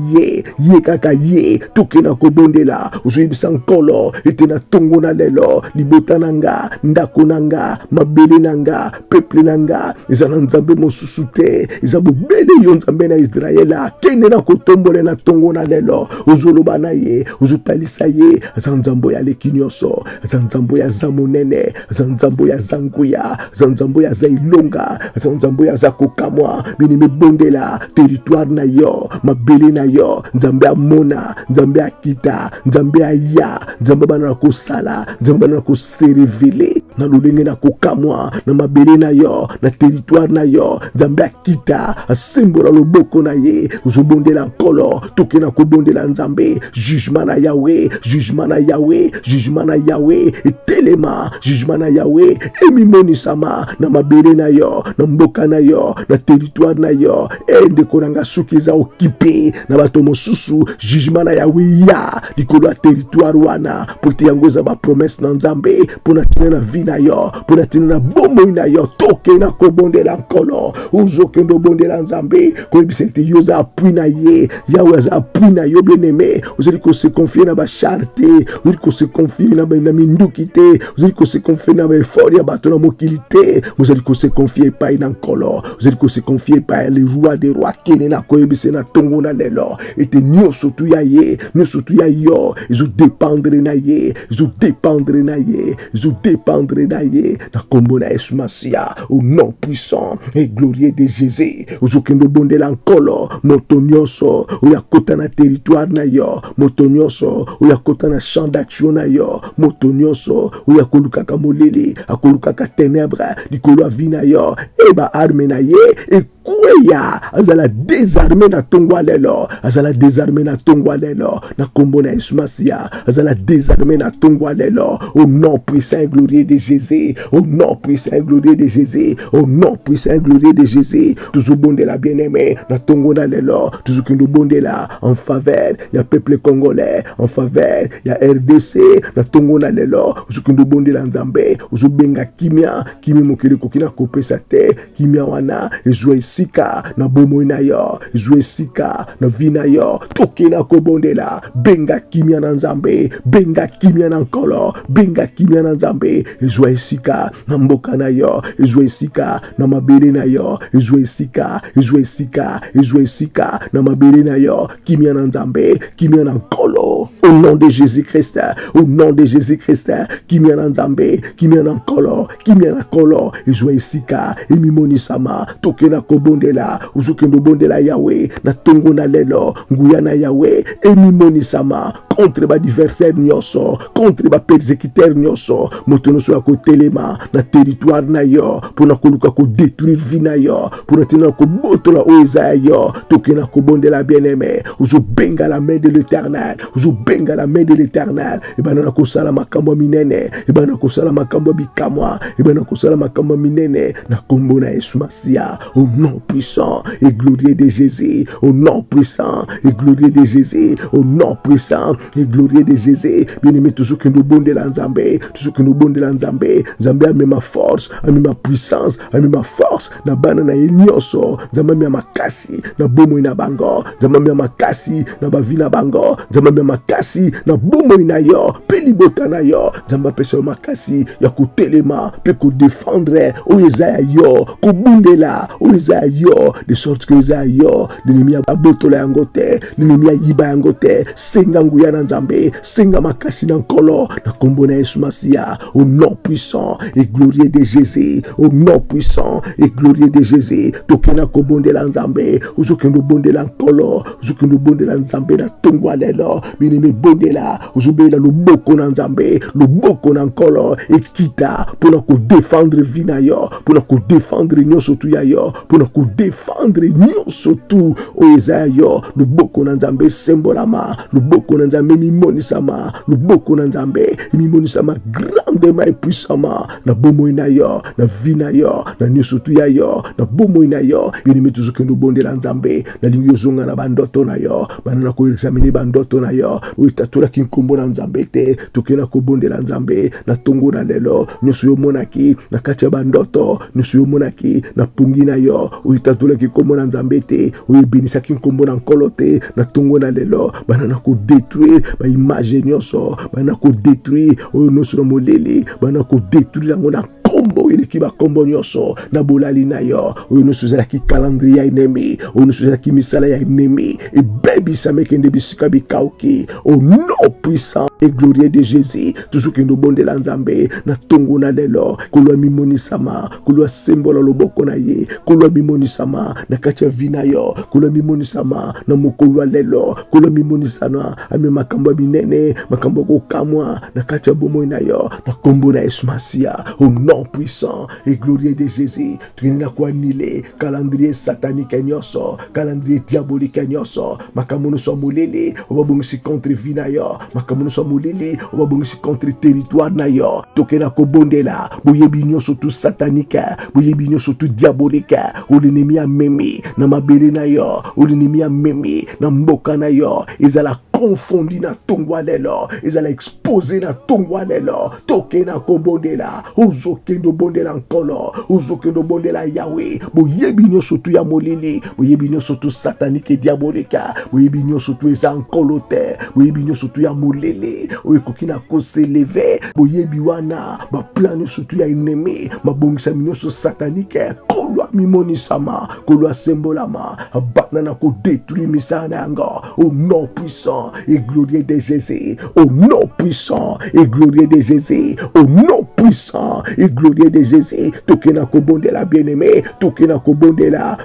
ye kaka ye, tokena ko bondela, uzoyibisa nkolo, ete na tongo na lelo, libota nanga, ndako nanga, mabele nanga, peuple nanga, ezana Nzambe mosusu te, ezabu bele yo Nzambe na Israela, kene na kotombole na tongo na lelo, uzoloba na ye, uzotalisa ye, aza Nzambo ya leki nyonso, aza Nzambo ya zamonene, aza Nzambo ya zanguya, aza Nzambo ya zailonga, aza Nzambo ya zakokamwa, bini mebondela, territoire na yo, mabele na yo, Nzambe amona, Nzambe akita, Nzambe aya, Nzambe bana na kosala, Nzambe bana na koserevele, na lolenge na kokamwa, na mabele na yo, na territoire na yo, Nzambe akita, asembola loboko na ye, uzobondela nkolo, toke na kobondela Nzambe, jugement na Yahweh, jugement na Yahweh, jugement na Yahweh, etelema, jugement na Yahweh, emimoni sama, na mabele na yo, na mboka na yo, na territoire territoire na yo ndeko nanga soki eza occupé na bato mosusu jugement na yawe ya likolo ya territoire wana po te yango eza bapromese na nzambe mpona tina na vi na yo mpona tina na bomoi na yo toke na kobondela nkolo ozokende obondela nzambe koyebisa ete yo oza appui na ye yawe aza appui na yo bien aimé ozali kose confie na bachar te ozali kose confie na minduki te ozali kose confie na baeffort ya bato na mokili te ozali kose confie epai na nkolo ozali kose confie epai le roi des rois kene na koyebisa na tongo na lelo ete nyonso tu ya ye nyonso tu ya yo ezodépendre na ye ezodépendre na ye ezodépendre na ye na kombo na Yesu Masia au nom puissant et glorieux de Jésus ozokende obondela nkolo moto nyonso oya kota na territoire na yo moto nyonso oya kota na champ d'action na yo moto nyonso oya kolukaka molili akolukaka ténèbres likolo ya vi na yo eba arme na ye ekweya azala désarmé na tongwa lelo azala désarmé na tongwa lelo na kombo na Yesu Masia azala désarmé na tongwa lelo au nom puissant et glorieux de Jésus au nom puissant et glorieux de Jésus au nom puissant et glorieux de Jésus toujours bondela bien-aimé na tongo na lelo toujours kendo bondela en faveur ya peuple congolais en faveur ya RDC na tongo na lelo toujours kendo bondela nzambe uzobenga kimia kimi mokili kokina kopesa te kimia wana ezwa isika na bomoi na yo ezwa isika na vi na yo toke na kobondela benga kimia na nzambe benga kimia na nkolo benga kimia na nzambe ezwa isika na mboka na yo ezwa isika na mabele na yo ezwa isika ezwa isika ezwa isika na mabele na yo kimia na nzambe kimia na nkolo au nom de Jésus-Christ au nom de Jésus-Christ kimia na nzambe kimia na nkolo kimia na kolo ezwa isika emimonisama toke na kobondela uzokendo bondela yawe na tongo na lelo nguya na yawe emimonisama contre ba adversaire nyonso contre ba persécuteur nyonso moto nyonso ya kotelema na territoire na yo pona koluka ko détruire vie na yo pona tina ko botola o eza yo toke na kobondela bien-aimé uzobenga la main de l'Éternel uzobenga la main de l'Éternel e bana ko sala makambo minene e bana ko sala makambo bikamwa e bana ko sala makambo minene na kombo na Yesu Masia au nom puissant et glorieux de Jésus au nom puissant et glorieux de Jésus au nom puissant et glorieux de Jésus bien-aimé toujours que nous bonde la nzambe toujours que nous bonde la nzambe nzambe a ma force a ma puissance a ma force na bana na nyonso nzambe a makasi na bomo na bango nzambe a makasi na bavi na bango nzambe a makasi na bomo na yo pelibota na yo nzambe pesa makasi ya kotelema pe ko défendre o ezaya yo ko bundela o ezaya yo de sorte que ezaya yo l'ennemi a botola yango te l'ennemi a yiba yango te senga nguya na nzambe senga makasi na nkolo na kombo na Yesu Masia au nom puissant et glorieux de Jésus au nom puissant et glorieux de Jésus tokena ko bondela nzambe uzokendo bondela nkolo uzokendo bondela nzambe na tongwa lelo binimi bondela uzobela loboko na nzambe loboko na nkolo ekita pona ko défendre vie na yo pona ko défendre nyonso tu ya yo pona ko défendre nyonso tu o eza yo loboko na nzambe sembolama loboko na nzambe mimonisama loboko na nzambe mimonisama grandement et puissamment na bomoi na yo na vie na yo na nyonso tu ya yo na bomoi na yo binimi toujours que nous bondela nzambe na lingi zonga na bandoto na yo banana ko examiner bandoto na yo uitatula kinkombo na nzambe te tokela ko bondela nzambe na tongo na lelo nyonso yo monaki na kati ya bandoto nyonso yo monaki na pungi na yo uitatula kinkombo na nzambe te uyebinisa kinkombo na nkolo te na tongo na lelo banana ko détruire ba image nyonso banana ko détruire oyo nyonso na moleli banana ko détruire yango na kombo eleki bakombo nyonso na bolali na yo oyo nyonso ezalaki calendrier ya ennemi oyo nyonso ezalaki misala ya ennemi ebebisa mekende bisika bikauki au nom puissant et glorieux de Jésus toujours kendo bondela nzambe na tongo na lelo kolwa mimonisama kolwa sembola loboko na ye kolwa mimonisama na kati ya vi na yo kolwa mimonisama na mokolo lelo kolwa mimonisana ame makambo minene makambo kokamwa na kati ya bomoi na yo na kombo na Yesu Masia au nom puissant puissant et glorieux de Jésus. Tukina kuanile calendrier satanique nyonso, calendrier diabolique nyonso, makamono so molele, obabongisi contre vie na yo, makamono so molele, obabongisi contre territoire na yo. Tokena kobondela, boyebi nyonso tout satanique, boyebi nyonso tout diabolique, olinemi ya memi na mabele na yo, olinemi ya memi na mboka na yo, ezala confondi na tongwa lelo, ezala exposé na tongwa lelo. Tokena kobondela, ozokendo bondela nkolo, ozokendo bondela Yahweh, boyebi nyonso tout ya molili, boyebi nyonso tout satanique et diabolique, boyebi nyonso tout eza nkolo te, boyebi nyonso tout ya molele, oyekokina koseleve, boyebi wana ba plan nyonso tout ya ennemi, mabongisa nyonso satanique, kolwa mimonisama, kolwa sembolama, abana ko détruire misana yango, au nom puissant et glorieux de Jésus, au nom puissant et glorieux de Jésus, au nom puissant et glorieux de Jésus. Tokena kobondela bien-aimé, tokena kobondela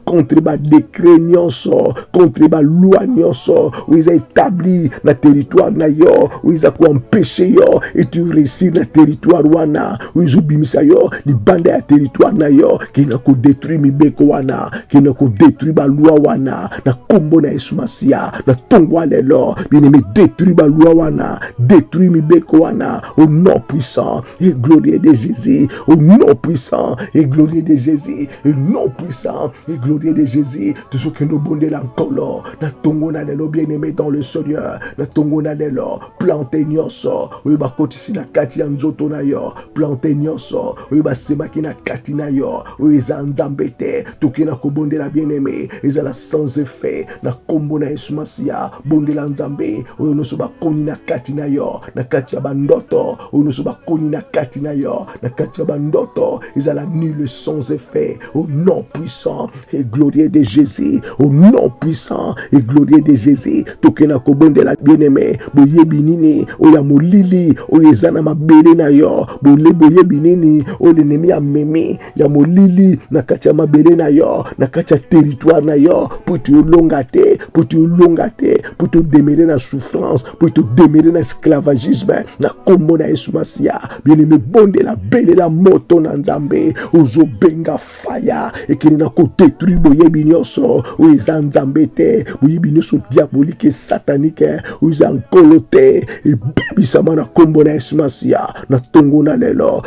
contre ba décret nyonso, contre ba loi nyonso, où ils ont établi na territoire na yo, où ils ont empêché yo et tu réussis na territoire wana, où ils ont bimisa yo, li bande ya territoire na yo, qui na ko détruire mibeko wana, qui na ko détruire ba loi wana, na kombo na Yesu Masia, na tongwa lelo, bien-aimé, détruire ba loi wana, détruire mibeko wana, au nom puissant et glorieux de Jésus, au nom puissant et glorieux de Jésus, au nom puissant et glorieux de Jésus. Tout ce que nous bondons encore, na tongo na lelo, bien-aimé dans le Seigneur, na tongo na lelo, planté nyonso, oui ba kotisi na kati ya nzoto na yo, planté nyonso, oui ba semaki na kati na yo, oui za nzambete, tokena ko bondela bien-aimé, ezala sans effet, na kombo na Yesu Masia, bondela nzambe, oui noso ba koni na kati na yo, na kati ya bandoto, oui noso ba koni na kati na yo, na kati ya bandoto, ezala nul sans effet, au nom puissant et glorieux de Jésus, au nom puissant et glorieux de Jésus, tokena ko bondela bien-aimé, boyebi nini, oya molili, oya ezana mabele na yo, boyebi nini, oya nemi ya meme, ya molili, na kati ya mabele na yo, na kati ya territoire na yo, pour te longate, pour te demeurer na souffrance, pour te demeurer na esclavagisme, na kombo na Yesu Masia, bien-aimé, bonde la belle la moto na nzambe, ozo benga fire, ekeni na ko détruire boyebi nyonso, oza nzambe te, boyebi nyonso diabolique, satanique, oza nkolote, et bibisama na kombo na Yesu Masia, na tongo na lelo,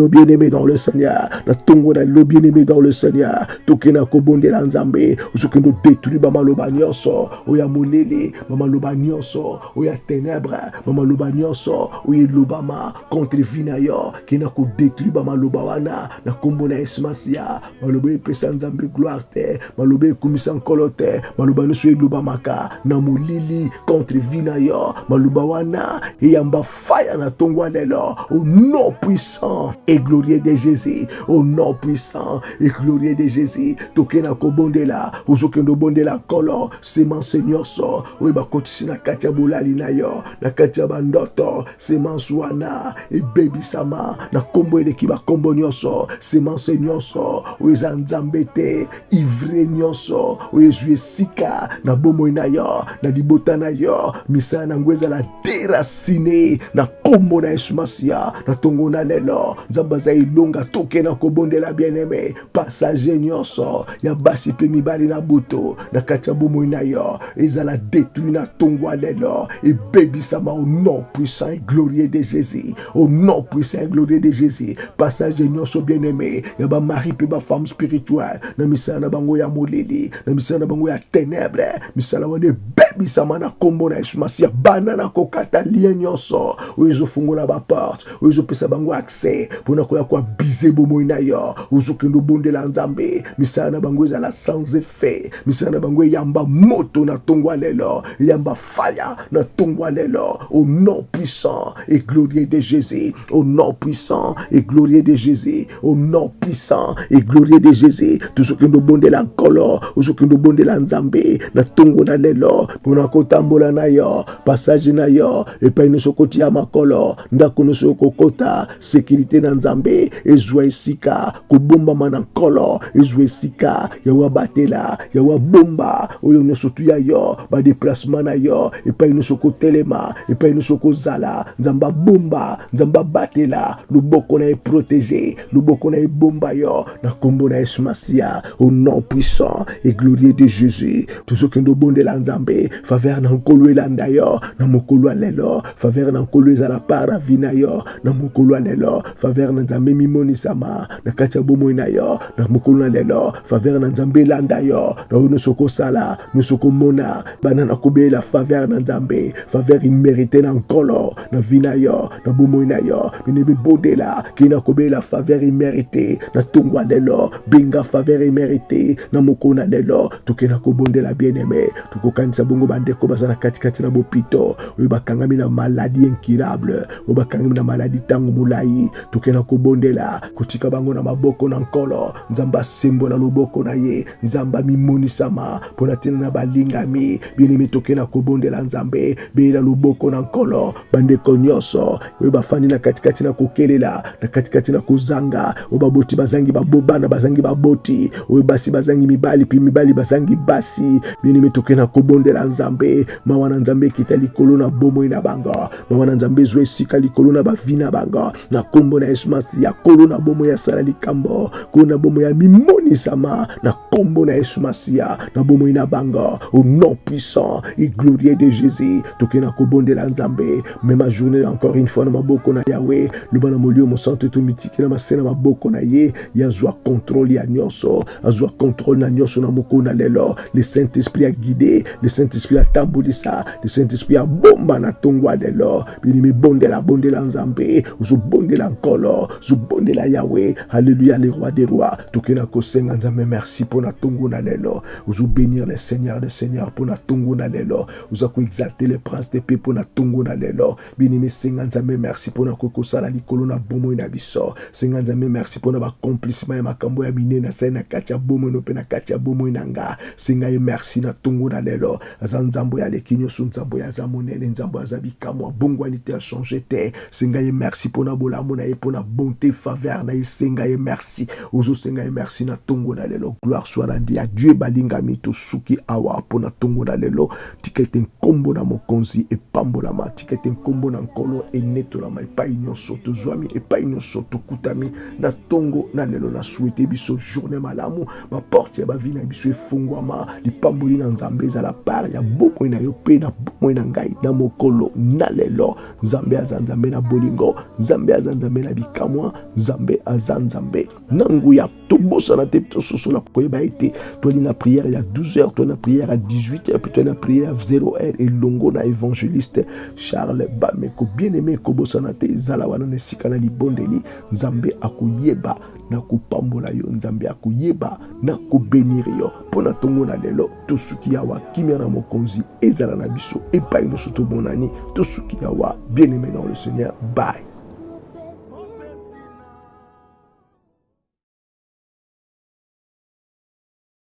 bien-aimé dans le Seigneur, na tongo na lelo, bien-aimé dans le Seigneur, tokena ko bonde la nzambe, ozo kendo détruire ba maloba nyonso, oya molele, ba maloba nyonso, oya ténèbre, ba maloba nyonso, oya lobama contre vina yo, kena ko détruire ba maloba wana, na kombo na Yesu Masia, maloba epesa nzambe gloire te, maloba ekumisa nkolo te, maloba nyonso elobamaka na molili contre vina yo, maloba wana eyamba fire na tongwa lelo, au nom puissant et glorieux de Jésus, au nom puissant et glorieux de Jésus, tokena ko bondela, ozokendo bondela kolo, semence nyonso, oyeba kotisi na kati ya bolali na yo, na kati ya bandoto, semence wana, e baby sama, na kombo eleki ba kombo nyonso, semence nyonso, oyeza nzambe te, ivre nyonso, oyezu esika, na bomo na yo, na libota na yo, misana na ngweza la déraciner, na kombo na Yesu Masia, na tongo na lelo, nzambaza ilonga tokena ko bondela bien-aimé, passager nyonso, ya basi pe mibali na buto, na kati ya bomo na yo, ezala détruit na tongwa lelo, et baby sama au nom puissant et glorieux de Jésus, au nom puissant et glorieux de Jésus, passage nyonso bien-aimé, ya ba mari pe ba femme spirituelle, na misana bango ya molili, na misana bango ya ténèbres, misala wane baby sama na kombo na Yesu Masia, bana na kokata lien nyonso, oyezo fungola ba porte, oyezo pesa bango accès, pona ko ya kwa bize bomo na yo, ozo kendo bondela nzambe, misana bango ezala sans effet, misana bango yamba moto na tongwa lelo, yamba fire na tongwa lelo, au nom puissant et glorieux de Jésus, au nom puissant et glorieux de Jésus, au nom puissant et glorieux de Jésus, tout ce que nous bondela nkolo, tout ce que nous bondela nzambe, na tongo na lelo, pona kotambola na yo, passage na yo, et pa ino sokoti ya makolo, ndako no sokokota, sécurité na nzambe, ezwa esika, kubomba mana nkolo, ezwa esika, ya wabatela, ya wabomba, oyo no sotu ya kolia yo ba déplacement na yo epai nyonso kotelema epai nyonso kozala nzamba bomba nzamba batela loboko na protéger loboko na bomba yo na kombo na Yesu Masia au nom puissant et glorieux de Jésus tout ce que nous bonde la nzambe faveur na nkolo elanda yo na mokolo lelo faveur na nkolo ezala para vina yo na mokolo lelo faveur na nzambe mimoni sama na katia bomo na yo na mokolo lelo faveur na nzambe landa yo na uno soko sala no soko mona bana na kobela faveur na nzambe faveur immérité na nkolo na vina yo na bomo na yo bine bondela kina kobela faveur immérité na tongwa lelo binga faveur immérité na mokona lelo tokena kobondela bien-aimé tokokanisa bongo bandeko bazana katikati na bopito oyo bakangami na maladie incurable oyo bakangami na maladie tango mulai tokena kobondela kotika bango na maboko na nkolo nzamba sembo na loboko na ye nzamba mimonisama pona tina na balingami bien-aimé tokena kobondela nzambe bela loboko na nkolo bandeko nyonso oyo bafandi na katikati na kokelela na katikati na kozanga oyo baboti bazangi babobana bazangi baboti oyo basi bazangi mibali pi mibali bazangi basi bien-aimé tokena kobondela nzambe mawa na nzambe kita likolo na bomo ina banga mawa na nzambe zwe sika likolo na bavina banga na kombo na Yesu Masia kolo na bomo ya sala likambo kolo na bomo ya mimoni sama na kombo na Yesu Masia na bomo ina banga au nom puissant et glorieux de Jésus tokena kobondela nzambe même ma journée encore une fois na maboko na Yahweh le bana molio mo santé to mitiki na masena maboko na ye ya zwa contrôle ya nyonso azwa contrôle na nyonso na moko na lelo le Saint-Esprit a guidé le Saint-Esprit a tambolisa le Saint-Esprit a bomba na tongwa lelo bini bondela nzambe uzo bondela nkolo uzo bondela Yahweh alléluia le roi des rois tokena kosenga nzambe merci pour na tongo na lelo uzo bénir le Seigneur des seigneurs pour na tongo na lelo uzo ko exalter le prince des peuples pour na tongo na lelo bini senga nzambe merci pour na kokosala likolo na bomo na biso senga nzambe merci pour na accomplissement ya makambo ya minena sena katia bomo no pe na katia bomo nanga senga ye merci na tongo na lelo azanzambo ya lekinyo sunzambo ya zamonene nzambo ya zabikamo bongwani te a changer te senga ye merci pour na bolamo na ye pour na bonté faveur na ye senga ye merci ozo senga ye merci na tongo na lelo gloire soit rendue à Dieu balinga mito suki awa pour na tongo na lelo tikete nkombo na mokonzi e pambola ma tikete nkombo na nkolo e netola ma pa nyonso to zwami e pa nyonso to kutami na tongo na lelo na souhaiter biso journée malamu ma porte ya ba vie na biso efungwama lipamboli na nzambe za la part ya bomo na yo pe na bomo na ngai na mokolo na lelo nzambe azanzambe na bolingo nzambe azanzambe na bikamwa nzambe azanzambe nangu ya tobosa na te soso la koyeba ete to na prière ya 12h to na prière à 18h puis to na prière à 0h et longo na évangéliste Charles Bameko bien-aimé kobosa na te zala wana ne sikana libondeli nzambe akuyeba na kupambola yo nzambe akuyeba na kubénir yo pona tongo na lelo tosuki yawa kimia na mokonzi ezala na biso epai no soto bonani tosuki yawa bien-aimé dans le Seigneur bye.